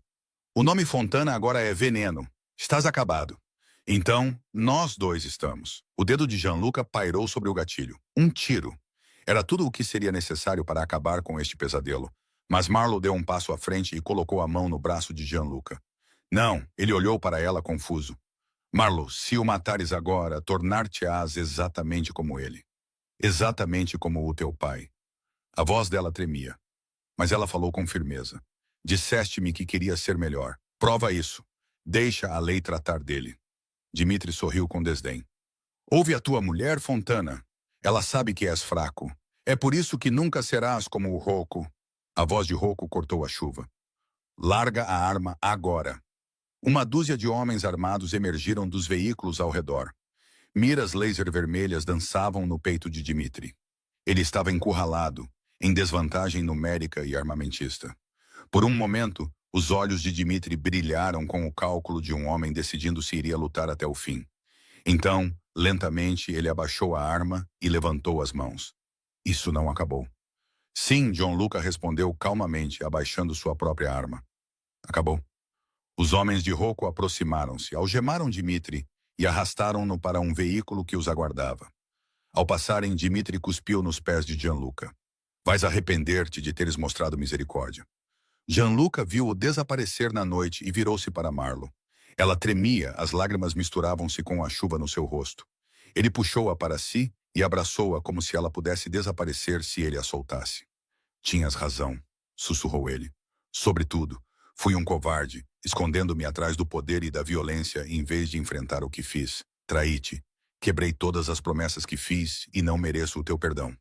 O nome Fontana agora é Veneno. Estás acabado. Então, nós dois estamos. O dedo de Gianluca pairou sobre o gatilho. Um tiro. Era tudo o que seria necessário para acabar com este pesadelo. Mas Marlo deu um passo à frente e colocou a mão no braço de Gianluca. Não, ele olhou para ela confuso. Marlo, se o matares agora, tornar-te-ás exatamente como ele. Exatamente como o teu pai. A voz dela tremia. Mas ela falou com firmeza. Disseste-me que queria ser melhor. Prova isso. Deixa a lei tratar dele. Dmitry sorriu com desdém. Ouve a tua mulher, Fontana. Ela sabe que és fraco. É por isso que nunca serás como o Rocco. A voz de Rocco cortou a chuva. Larga a arma agora. Uma dúzia de homens armados emergiram dos veículos ao redor. Miras laser vermelhas dançavam no peito de Dmitry. Ele estava encurralado, em desvantagem numérica e armamentista. Por um momento, os olhos de Dmitry brilharam com o cálculo de um homem decidindo se iria lutar até o fim. Então, lentamente, ele abaixou a arma e levantou as mãos. Isso não acabou. Sim, Gianluca respondeu calmamente, abaixando sua própria arma. Acabou. Os homens de Rocco aproximaram-se, algemaram Dmitry e arrastaram-no para um veículo que os aguardava. Ao passarem, Dmitry cuspiu nos pés de Gianluca. Vais arrepender-te de teres mostrado misericórdia. Gianluca viu-o desaparecer na noite e virou-se para Marlo. Ela tremia, as lágrimas misturavam-se com a chuva no seu rosto. Ele puxou-a para si e abraçou-a como se ela pudesse desaparecer se ele a soltasse. Tinhas razão, sussurrou ele. Sobretudo, fui um covarde, escondendo-me atrás do poder e da violência em vez de enfrentar o que fiz. Traí-te. Quebrei todas as promessas que fiz e não mereço o teu perdão.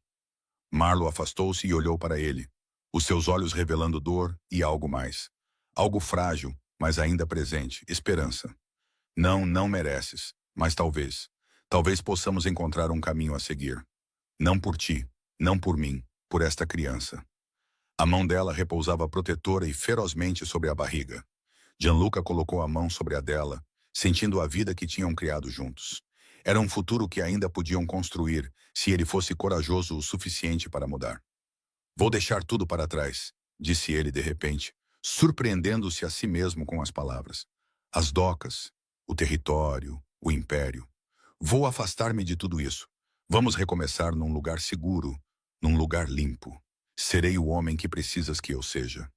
Marlo afastou-se e olhou para ele, os seus olhos revelando dor e algo mais. Algo frágil, mas ainda presente, esperança. Não, não mereces, mas talvez. Talvez possamos encontrar um caminho a seguir. Não por ti, não por mim, por esta criança. A mão dela repousava protetora e ferozmente sobre a barriga. Gianluca colocou a mão sobre a dela, sentindo a vida que tinham criado juntos. Era um futuro que ainda podiam construir, se ele fosse corajoso o suficiente para mudar. Vou deixar tudo para trás, disse ele de repente, surpreendendo-se a si mesmo com as palavras. As docas, o território, o império. Vou afastar-me de tudo isso. Vamos recomeçar num lugar seguro, num lugar limpo. Serei o homem que precisas que eu seja.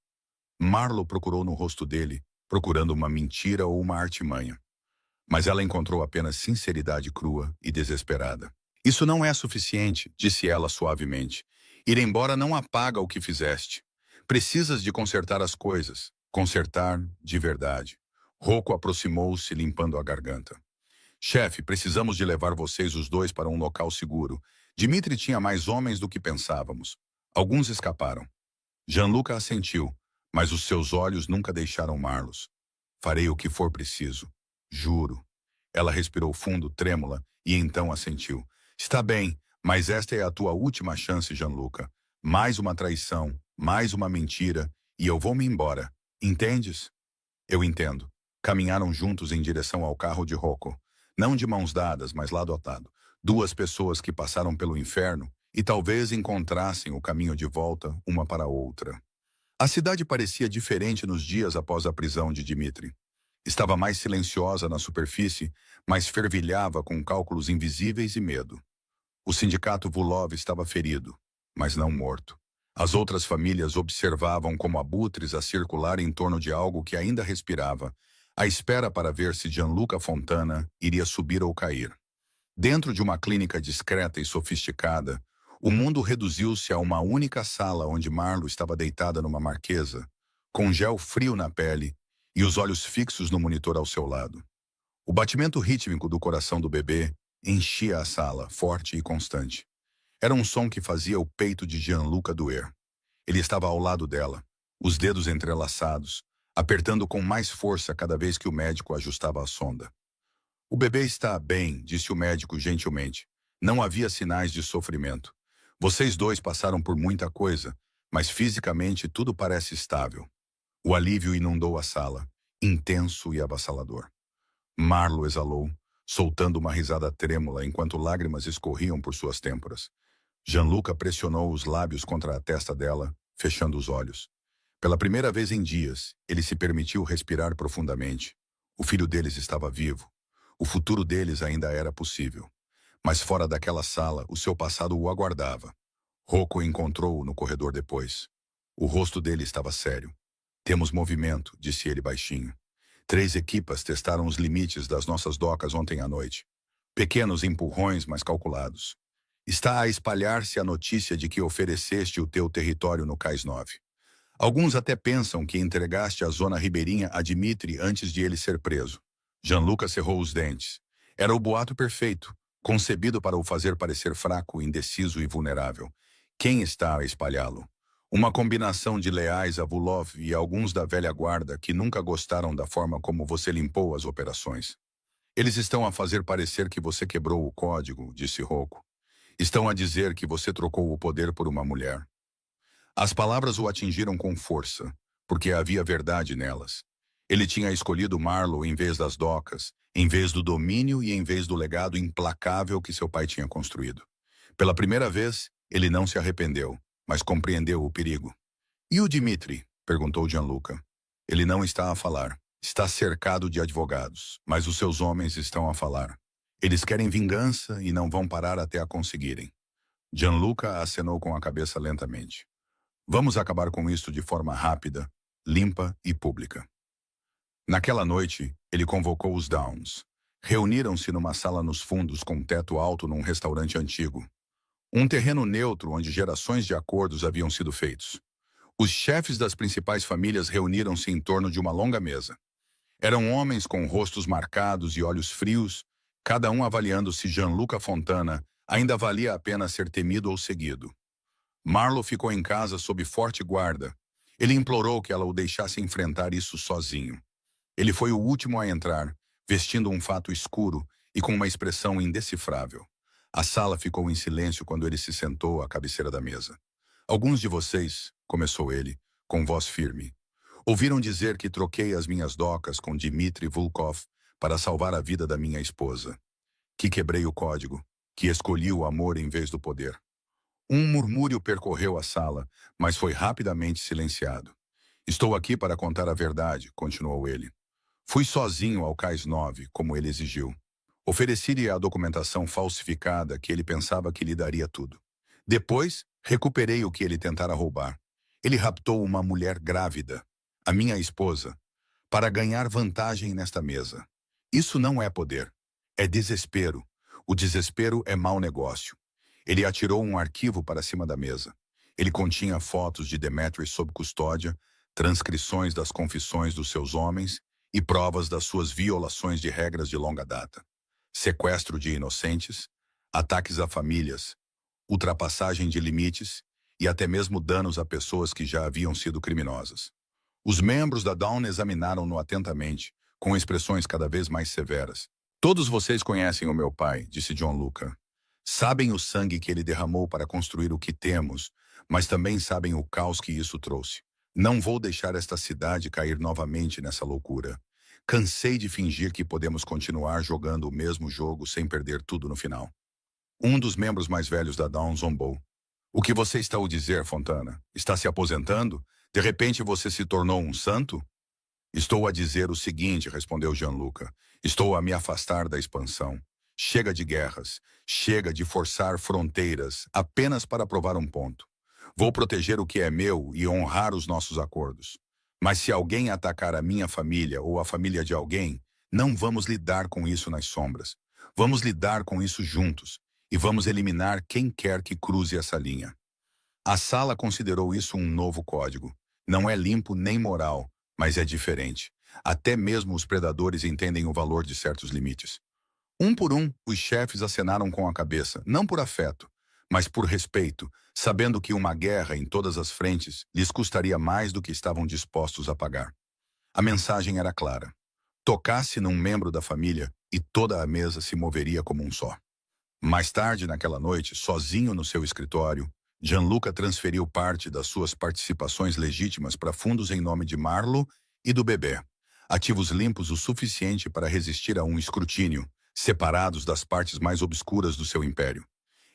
Marlo procurou no rosto dele, procurando uma mentira ou uma artimanha. Mas ela encontrou apenas sinceridade crua e desesperada. Isso não é suficiente, disse ela suavemente. Ir embora não apaga o que fizeste. Precisas de consertar as coisas. Consertar de verdade. Rocco aproximou-se, limpando a garganta. Chefe, precisamos de levar vocês os dois para um local seguro. Dmitry tinha mais homens do que pensávamos. Alguns escaparam. Gianluca assentiu, mas os seus olhos nunca deixaram Marlos. Farei o que for preciso. Juro. Ela respirou fundo, trêmula, e então assentiu. Está bem, mas esta é a tua última chance, Gianluca. Mais uma traição, mais uma mentira, e eu vou-me embora. Entendes? Eu entendo. Caminharam juntos em direção ao carro de Rocco. Não de mãos dadas, mas lado a lado. Duas pessoas que passaram pelo inferno e talvez encontrassem o caminho de volta uma para a outra. A cidade parecia diferente nos dias após a prisão de Dmitry. Estava mais silenciosa na superfície, mas fervilhava com cálculos invisíveis e medo. O sindicato Vulov estava ferido, mas não morto. As outras famílias observavam como abutres a circular em torno de algo que ainda respirava, à espera para ver se Gianluca Fontana iria subir ou cair. Dentro de uma clínica discreta e sofisticada, o mundo reduziu-se a uma única sala onde Marlo estava deitada numa marquesa, com gel frio na pele e os olhos fixos no monitor ao seu lado. O batimento rítmico do coração do bebê enchia a sala, forte e constante. Era um som que fazia o peito de Gianluca doer. Ele estava ao lado dela, os dedos entrelaçados, apertando com mais força cada vez que o médico ajustava a sonda. O bebê está bem, disse o médico gentilmente. Não havia sinais de sofrimento. Vocês dois passaram por muita coisa, mas fisicamente tudo parece estável. O alívio inundou a sala, intenso e avassalador. Marlo exalou, soltando uma risada trêmula enquanto lágrimas escorriam por suas têmporas. Gianluca pressionou os lábios contra a testa dela, fechando os olhos. Pela primeira vez em dias, ele se permitiu respirar profundamente. O filho deles estava vivo. O futuro deles ainda era possível. Mas fora daquela sala, o seu passado o aguardava. Rocco encontrou-o no corredor depois. O rosto dele estava sério. Temos movimento, disse ele baixinho. 3 equipas testaram os limites das nossas docas ontem à noite. Pequenos empurrões, mas calculados. Está a espalhar-se a notícia de que ofereceste o teu território no Cais 9. Alguns até pensam que entregaste a zona ribeirinha a Dimitri antes de ele ser preso. Gianluca cerrou os dentes. Era o boato perfeito, concebido para o fazer parecer fraco, indeciso e vulnerável. Quem está a espalhá-lo? Uma combinação de leais a Vulov e alguns da velha guarda que nunca gostaram da forma como você limpou as operações. Eles estão a fazer parecer que você quebrou o código, disse Rocco. Estão a dizer que você trocou o poder por uma mulher. As palavras o atingiram com força, porque havia verdade nelas. Ele tinha escolhido Marlo em vez das docas, em vez do domínio e em vez do legado implacável que seu pai tinha construído. Pela primeira vez, ele não se arrependeu, mas compreendeu o perigo. E o Dimitri? Perguntou Gianluca. Ele não está a falar. Está cercado de advogados, mas os seus homens estão a falar. Eles querem vingança e não vão parar até a conseguirem. Gianluca acenou com a cabeça lentamente. Vamos acabar com isso de forma rápida, limpa e pública. Naquela noite, ele convocou os Downs. Reuniram-se numa sala nos fundos com teto alto num restaurante antigo. Um terreno neutro onde gerações de acordos haviam sido feitos. Os chefes das principais famílias reuniram-se em torno de uma longa mesa. Eram homens com rostos marcados e olhos frios, cada um avaliando se Gianluca Fontana ainda valia a pena ser temido ou seguido. Marlo ficou em casa sob forte guarda. Ele implorou que ela o deixasse enfrentar isso sozinho. Ele foi o último a entrar, vestindo um fato escuro e com uma expressão indecifrável. A sala ficou em silêncio quando ele se sentou à cabeceira da mesa. Alguns de vocês, começou ele, com voz firme, ouviram dizer que troquei as minhas docas com Dmitri Volkov para salvar a vida da minha esposa. Que quebrei o código, que escolhi o amor em vez do poder. Um murmúrio percorreu a sala, mas foi rapidamente silenciado. Estou aqui para contar a verdade, continuou ele. Fui sozinho ao Cais 9, como ele exigiu. Ofereci-lhe a documentação falsificada que ele pensava que lhe daria tudo. Depois, recuperei o que ele tentara roubar. Ele raptou uma mulher grávida, a minha esposa, para ganhar vantagem nesta mesa. Isso não é poder. É desespero. O desespero é mau negócio. Ele atirou um arquivo para cima da mesa. Ele continha fotos de Demetri sob custódia, transcrições das confissões dos seus homens e provas das suas violações de regras de longa data. Sequestro de inocentes, ataques a famílias, ultrapassagem de limites e até mesmo danos a pessoas que já haviam sido criminosas. Os membros da Dawn examinaram-no atentamente, com expressões cada vez mais severas. Todos vocês conhecem o meu pai, disse Gianluca. Sabem o sangue que ele derramou para construir o que temos, mas também sabem o caos que isso trouxe. Não vou deixar esta cidade cair novamente nessa loucura. Cansei de fingir que podemos continuar jogando o mesmo jogo sem perder tudo no final. Um dos membros mais velhos da Dawn zombou. O que você está a dizer, Fontana? Está se aposentando? De repente você se tornou um santo? Estou a dizer o seguinte, respondeu Gianluca. Estou a me afastar da expansão. Chega de guerras. Chega de forçar fronteiras apenas para provar um ponto. Vou proteger o que é meu e honrar os nossos acordos. Mas se alguém atacar a minha família ou a família de alguém, não vamos lidar com isso nas sombras. Vamos lidar com isso juntos. E vamos eliminar quem quer que cruze essa linha. A sala considerou isso um novo código. Não é limpo nem moral, mas é diferente. Até mesmo os predadores entendem o valor de certos limites. Um por um, os chefes acenaram com a cabeça, não por afeto, mas por respeito, sabendo que uma guerra em todas as frentes lhes custaria mais do que estavam dispostos a pagar. A mensagem era clara. Tocasse num membro da família e toda a mesa se moveria como um só. Mais tarde naquela noite, sozinho no seu escritório, Gianluca transferiu parte das suas participações legítimas para fundos em nome de Marlo e do bebê, ativos limpos o suficiente para resistir a um escrutínio, separados das partes mais obscuras do seu império.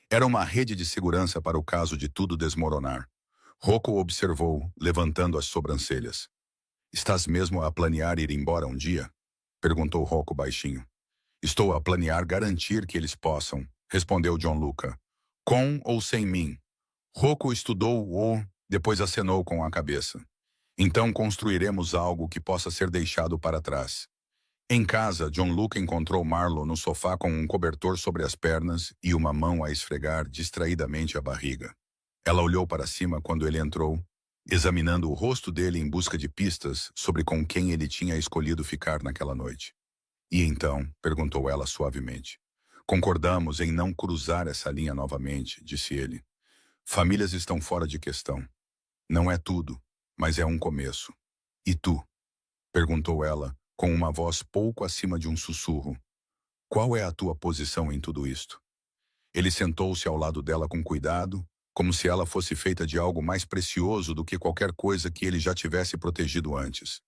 Era uma rede de segurança para o caso de tudo desmoronar. Rocco observou, levantando as sobrancelhas. "Estás mesmo a planear ir embora um dia?" perguntou Rocco baixinho. "Estou a planear garantir que eles possam", respondeu Gianluca. "Com ou sem mim." Rocco estudou-o, depois acenou com a cabeça. "Então construiremos algo que possa ser deixado para trás." Em casa, Gianluca encontrou Marlo no sofá com um cobertor sobre as pernas e uma mão a esfregar distraidamente a barriga. Ela olhou para cima quando ele entrou, examinando o rosto dele em busca de pistas sobre com quem ele tinha escolhido ficar naquela noite. "E então?" perguntou ela suavemente. "Concordamos em não cruzar essa linha novamente", disse ele. "Famílias estão fora de questão. Não é tudo, mas é um começo." "E tu?" perguntou ela, com uma voz pouco acima de um sussurro. "Qual é a tua posição em tudo isto?" Ele sentou-se ao lado dela com cuidado, como se ela fosse feita de algo mais precioso do que qualquer coisa que ele já tivesse protegido antes.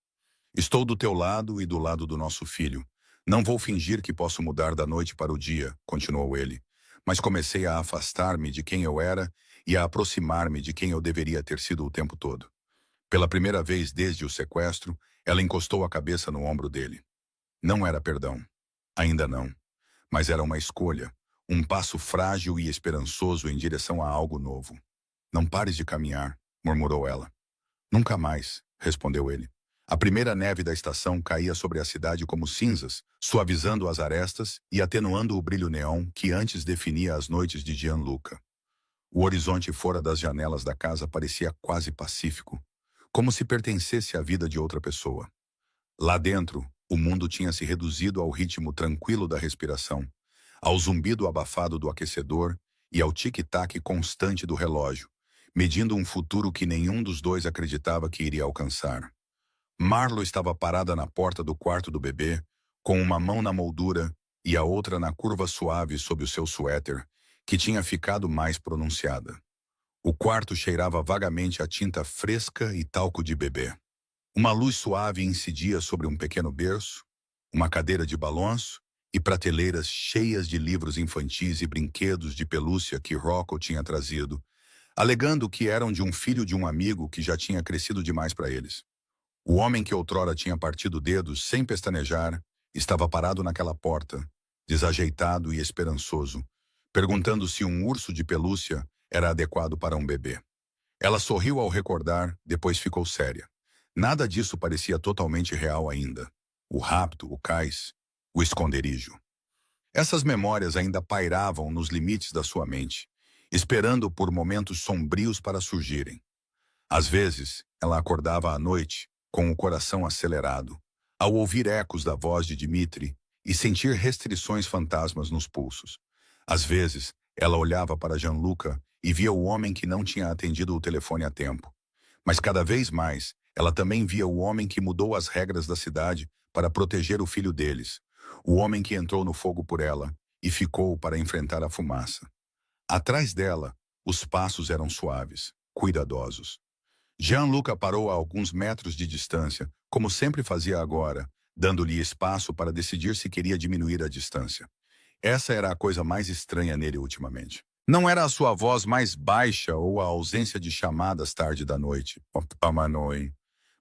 "Estou do teu lado e do lado do nosso filho. Não vou fingir que posso mudar da noite para o dia", continuou ele, "mas comecei a afastar-me de quem eu era e a aproximar-me de quem eu deveria ter sido o tempo todo." Pela primeira vez desde o sequestro, ela encostou a cabeça no ombro dele. Não era perdão. Ainda não. Mas era uma escolha, um passo frágil e esperançoso em direção a algo novo. "Não pares de caminhar", murmurou ela. "Nunca mais", respondeu ele. A primeira neve da estação caía sobre a cidade como cinzas, suavizando as arestas e atenuando o brilho neon que antes definia as noites de Gianluca. O horizonte fora das janelas da casa parecia quase pacífico, como se pertencesse à vida de outra pessoa. Lá dentro, o mundo tinha se reduzido ao ritmo tranquilo da respiração, ao zumbido abafado do aquecedor e ao tic-tac constante do relógio, medindo um futuro que nenhum dos dois acreditava que iria alcançar. Marlo estava parada na porta do quarto do bebê, com uma mão na moldura e a outra na curva suave sob o seu suéter, que tinha ficado mais pronunciada. O quarto cheirava vagamente a tinta fresca e talco de bebê. Uma luz suave incidia sobre um pequeno berço, uma cadeira de balanço e prateleiras cheias de livros infantis e brinquedos de pelúcia que Rocco tinha trazido, alegando que eram de um filho de um amigo que já tinha crescido demais para eles. O homem que outrora tinha partido dedos sem pestanejar estava parado naquela porta, desajeitado e esperançoso, perguntando se um urso de pelúcia era adequado para um bebê. Ela sorriu ao recordar, depois ficou séria. Nada disso parecia totalmente real ainda. O rapto, o cais, o esconderijo. Essas memórias ainda pairavam nos limites da sua mente, esperando por momentos sombrios para surgirem. Às vezes, ela acordava à noite, com o coração acelerado, ao ouvir ecos da voz de Dmitri e sentir restrições fantasmas nos pulsos. Às vezes, ela olhava para Gianluca e via o homem que não tinha atendido o telefone a tempo. Mas cada vez mais, ela também via o homem que mudou as regras da cidade para proteger o filho deles, o homem que entrou no fogo por ela e ficou para enfrentar a fumaça. Atrás dela, os passos eram suaves, cuidadosos. Gianluca parou a alguns metros de distância, como sempre fazia agora, dando-lhe espaço para decidir se queria diminuir a distância. Essa era a coisa mais estranha nele ultimamente. Não era a sua voz mais baixa ou a ausência de chamadas tarde da noite,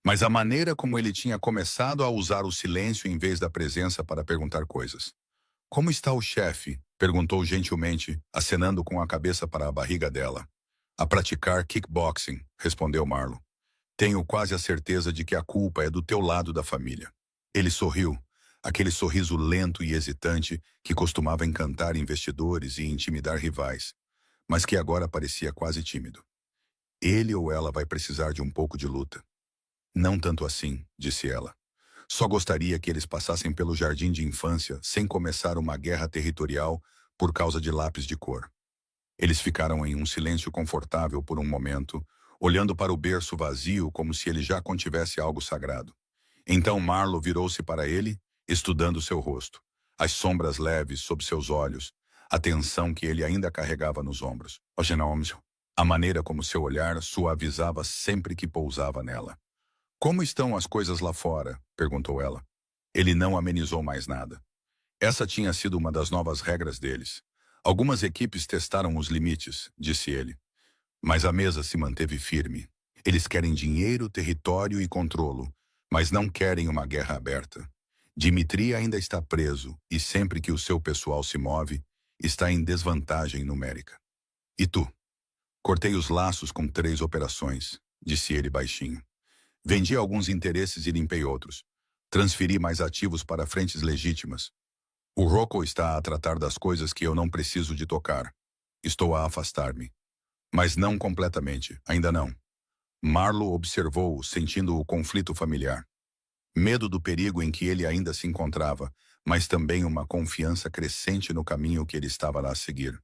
mas a maneira como ele tinha começado a usar o silêncio em vez da presença para perguntar coisas. "Como está o chefe?" perguntou gentilmente, acenando com a cabeça para a barriga dela. "A praticar kickboxing", respondeu Marlo. Tenho quase a certeza de que a culpa é do teu lado da família. Ele sorriu, aquele sorriso lento e hesitante que costumava encantar investidores e intimidar rivais, mas que agora parecia quase tímido. Ele ou ela vai precisar de um pouco de luta. Não tanto assim, disse ela. Só gostaria que eles passassem pelo jardim de infância sem começar uma guerra territorial por causa de lápis de cor. Eles ficaram em um silêncio confortável por um momento, olhando para o berço vazio como se ele já contivesse algo sagrado. Então Marlo virou-se para ele, estudando seu rosto, as sombras leves sob seus olhos, a tensão que ele ainda carregava nos ombros. A maneira como seu olhar suavizava sempre que pousava nela. Como estão as coisas lá fora? Perguntou ela. Ele não amenizou mais nada. Essa tinha sido uma das novas regras deles. Algumas equipes testaram os limites, disse ele. Mas a mesa se manteve firme. Eles querem dinheiro, território e controlo, mas não querem uma guerra aberta. Dimitri ainda está preso e sempre que o seu pessoal se move, está em desvantagem numérica. E tu? Cortei os laços com 3 operações, disse ele baixinho. Vendi alguns interesses e limpei outros. Transferi mais ativos para frentes legítimas. O Rocco está a tratar das coisas que eu não preciso de tocar. Estou a afastar-me. Mas não completamente, ainda não. Marlo observou-o, sentindo o conflito familiar. Medo do perigo em que ele ainda se encontrava, mas também uma confiança crescente no caminho que ele estava a seguir.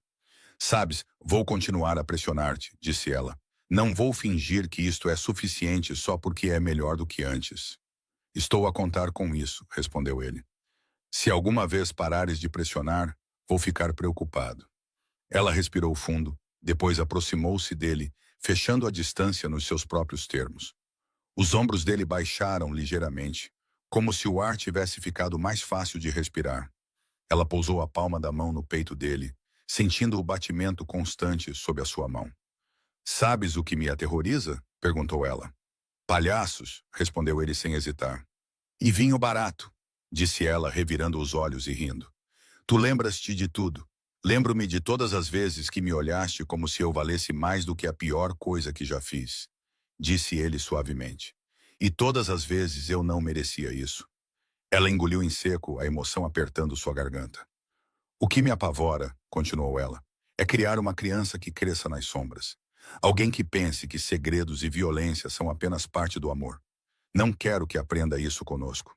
Sabes, vou continuar a pressionar-te, disse ela. Não vou fingir que isto é suficiente só porque é melhor do que antes. Estou a contar com isso, respondeu ele. Se alguma vez parares de pressionar, vou ficar preocupado. Ela respirou fundo, depois aproximou-se dele, fechando a distância nos seus próprios termos. Os ombros dele baixaram ligeiramente, como se o ar tivesse ficado mais fácil de respirar. Ela pousou a palma da mão no peito dele, sentindo o batimento constante sob a sua mão. Sabes o que me aterroriza? Perguntou ela. Palhaços, respondeu ele sem hesitar. E vinho barato, disse ela, revirando os olhos e rindo. Tu lembras-te de tudo. Lembro-me de todas as vezes que me olhaste como se eu valesse mais do que a pior coisa que já fiz, disse ele suavemente. E todas as vezes eu não merecia isso. Ela engoliu em seco, a emoção apertando sua garganta. O que me apavora, continuou ela, é criar uma criança que cresça nas sombras. Alguém que pense que segredos e violência são apenas parte do amor. Não quero que aprenda isso conosco.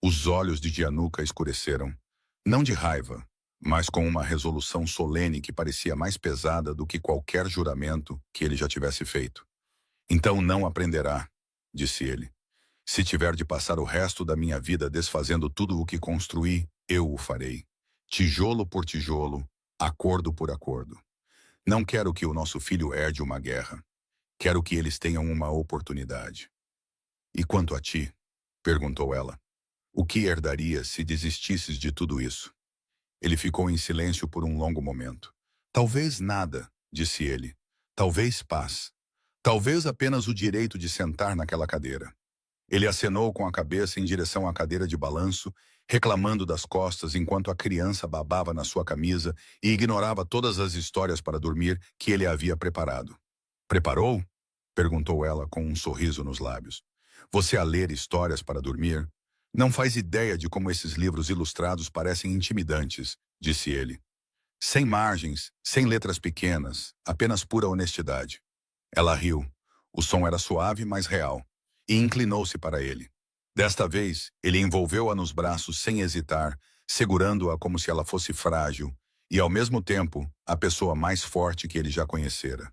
Os olhos de Gianluca escureceram, não de raiva, mas com uma resolução solene que parecia mais pesada do que qualquer juramento que ele já tivesse feito. Então não aprenderá, disse ele. Se tiver de passar o resto da minha vida desfazendo tudo o que construí, eu o farei. Tijolo por tijolo, acordo por acordo. Não quero que o nosso filho herde uma guerra. Quero que eles tenham uma oportunidade. E quanto a ti? Perguntou ela. O que herdarias se desistisses de tudo isso? Ele ficou em silêncio por um longo momento. Talvez nada, disse ele. Talvez paz. Talvez apenas o direito de sentar naquela cadeira. Ele acenou com a cabeça em direção à cadeira de balanço, reclamando das costas enquanto a criança babava na sua camisa e ignorava todas as histórias para dormir que ele havia preparado. Preparou? Perguntou ela com um sorriso nos lábios. Você a ler histórias para dormir? Não faz ideia de como esses livros ilustrados parecem intimidantes, disse ele. Sem margens, sem letras pequenas, apenas pura honestidade. Ela riu. O som era suave, mas real. E inclinou-se para ele. Desta vez, ele envolveu-a nos braços sem hesitar, segurando-a como se ela fosse frágil, e ao mesmo tempo, a pessoa mais forte que ele já conhecera.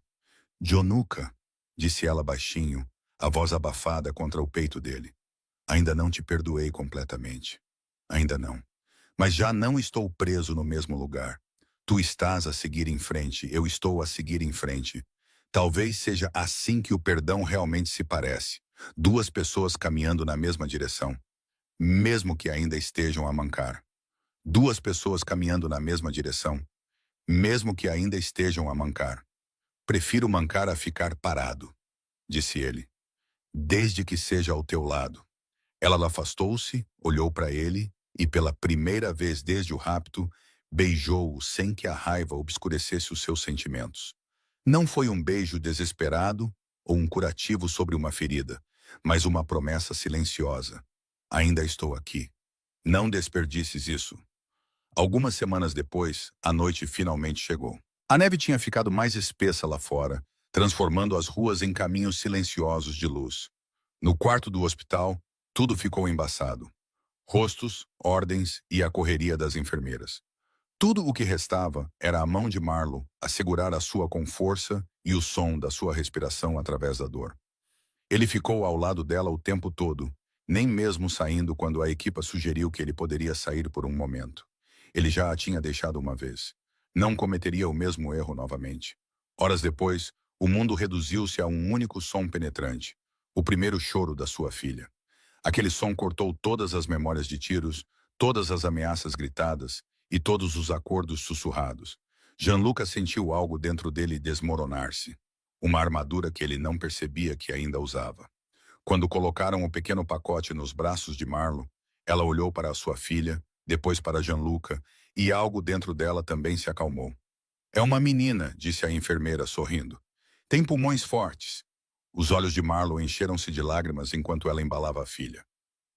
Gianluca, disse ela baixinho, a voz abafada contra o peito dele. Ainda não te perdoei completamente. Ainda não. Mas já não estou preso no mesmo lugar. Tu estás a seguir em frente, eu estou a seguir em frente. Talvez seja assim que o perdão realmente se parece. 2 pessoas caminhando na mesma direção, mesmo que ainda estejam a mancar. 2 pessoas caminhando na mesma direção, mesmo que ainda estejam a mancar. Prefiro mancar a ficar parado, disse ele, desde que seja ao teu lado. Ela afastou-se, olhou para ele e, pela primeira vez desde o rapto, beijou-o sem que a raiva obscurecesse os seus sentimentos. Não foi um beijo desesperado, ou um curativo sobre uma ferida, mas uma promessa silenciosa. Ainda estou aqui. Não desperdices isso. Algumas semanas depois, a noite finalmente chegou. A neve tinha ficado mais espessa lá fora, transformando as ruas em caminhos silenciosos de luz. No quarto do hospital, tudo ficou embaçado. Rostos, ordens e a correria das enfermeiras. Tudo o que restava era a mão de Marlo a segurar a sua com força e o som da sua respiração através da dor. Ele ficou ao lado dela o tempo todo, nem mesmo saindo quando a equipa sugeriu que ele poderia sair por um momento. Ele já a tinha deixado uma vez. Não cometeria o mesmo erro novamente. Horas depois, o mundo reduziu-se a um único som penetrante, o primeiro choro da sua filha. Aquele som cortou todas as memórias de tiros, todas as ameaças gritadas e todos os acordos sussurrados. Gianluca sentiu algo dentro dele desmoronar-se. Uma armadura que ele não percebia que ainda usava. Quando colocaram o pequeno pacote nos braços de Marlo, ela olhou para a sua filha, depois para Gianluca, e algo dentro dela também se acalmou. É uma menina, disse a enfermeira, sorrindo. Tem pulmões fortes. Os olhos de Marlo encheram-se de lágrimas enquanto ela embalava a filha.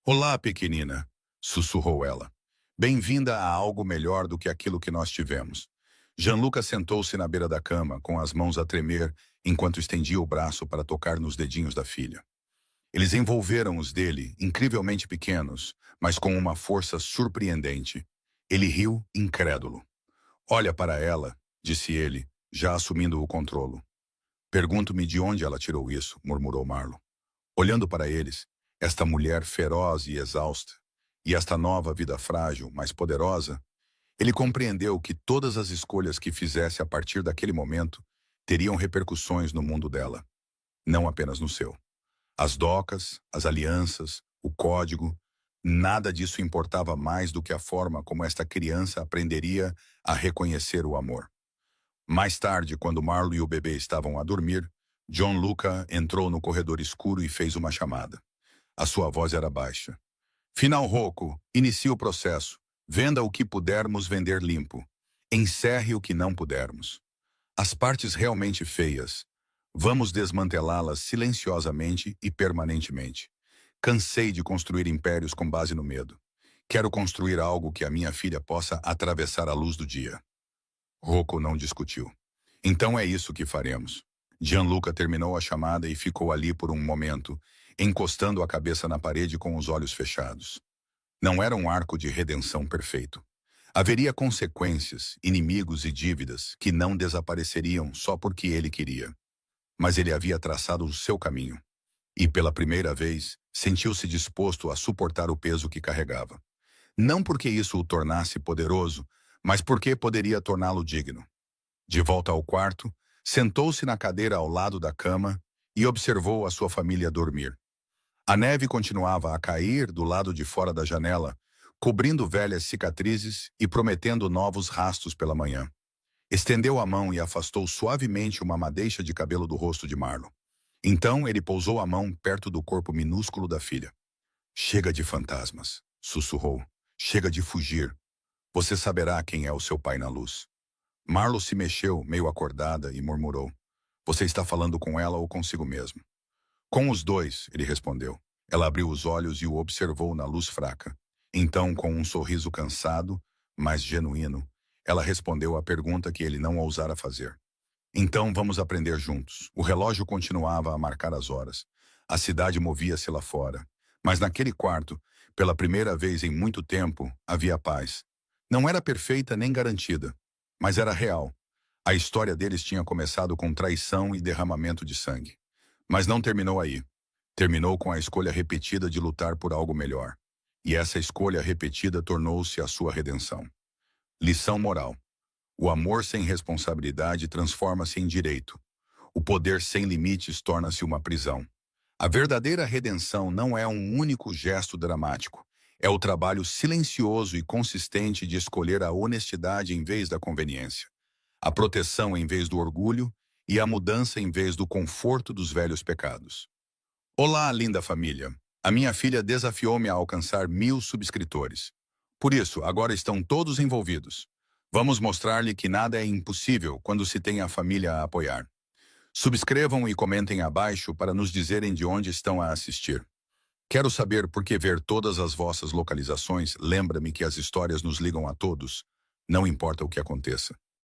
Olá, pequenina, sussurrou ela. Bem-vinda a algo melhor do que aquilo que nós tivemos. Gianluca sentou-se na beira da cama, com as mãos a tremer, enquanto estendia o braço para tocar nos dedinhos da filha. Eles envolveram os dele, incrivelmente pequenos, mas com uma força surpreendente. Ele riu, incrédulo. Olha para ela, disse ele, já assumindo o controlo. Pergunto-me de onde ela tirou isso, murmurou Marlo. Olhando para eles, esta mulher feroz e exausta, e esta nova vida frágil, mas poderosa, ele compreendeu que todas as escolhas que fizesse a partir daquele momento teriam repercussões no mundo dela, não apenas no seu. As docas, as alianças, o código, nada disso importava mais do que a forma como esta criança aprenderia a reconhecer o amor. Mais tarde, quando Marlo e o bebê estavam a dormir, Gianluca entrou no corredor escuro e fez uma chamada. A sua voz era baixa. Final Rocco, inicie o processo. Venda o que pudermos vender limpo. Encerre o que não pudermos. As partes realmente feias. Vamos desmantelá-las silenciosamente e permanentemente. Cansei de construir impérios com base no medo. Quero construir algo que a minha filha possa atravessar a luz do dia. Rocco não discutiu. Então é isso que faremos. Gianluca terminou a chamada e ficou ali por um momento, encostando a cabeça na parede com os olhos fechados. Não era um arco de redenção perfeito. Haveria consequências, inimigos e dívidas que não desapareceriam só porque ele queria. Mas ele havia traçado o seu caminho. E, pela primeira vez, sentiu-se disposto a suportar o peso que carregava. Não porque isso o tornasse poderoso, mas porque poderia torná-lo digno. De volta ao quarto, sentou-se na cadeira ao lado da cama e observou a sua família dormir. A neve continuava a cair do lado de fora da janela, cobrindo velhas cicatrizes e prometendo novos rastros pela manhã. Estendeu a mão e afastou suavemente uma madeixa de cabelo do rosto de Marlo. Então ele pousou a mão perto do corpo minúsculo da filha. Chega de fantasmas, sussurrou. Chega de fugir. Você saberá quem é o seu pai na luz. Marlo se mexeu, meio acordada, e murmurou. Você está falando com ela ou consigo mesmo? Com os dois, ele respondeu. Ela abriu os olhos e o observou na luz fraca. Então, com um sorriso cansado, mas genuíno, ela respondeu à pergunta que ele não ousara fazer. Então vamos aprender juntos. O relógio continuava a marcar as horas. A cidade movia-se lá fora. Mas naquele quarto, pela primeira vez em muito tempo, havia paz. Não era perfeita nem garantida, mas era real. A história deles tinha começado com traição e derramamento de sangue. Mas não terminou aí. Terminou com a escolha repetida de lutar por algo melhor. E essa escolha repetida tornou-se a sua redenção. Lição moral. O amor sem responsabilidade transforma-se em direito. O poder sem limites torna-se uma prisão. A verdadeira redenção não é um único gesto dramático. É o trabalho silencioso e consistente de escolher a honestidade em vez da conveniência, a proteção em vez do orgulho e a mudança em vez do conforto dos velhos pecados. Olá, linda família. A minha filha desafiou-me a alcançar 1000 subscritores. Por isso, agora estão todos envolvidos. Vamos mostrar-lhe que nada é impossível quando se tem a família a apoiar. Subscrevam e comentem abaixo para nos dizerem de onde estão a assistir. Quero saber por que ver todas as vossas localizações lembra-me que as histórias nos ligam a todos, não importa o que aconteça.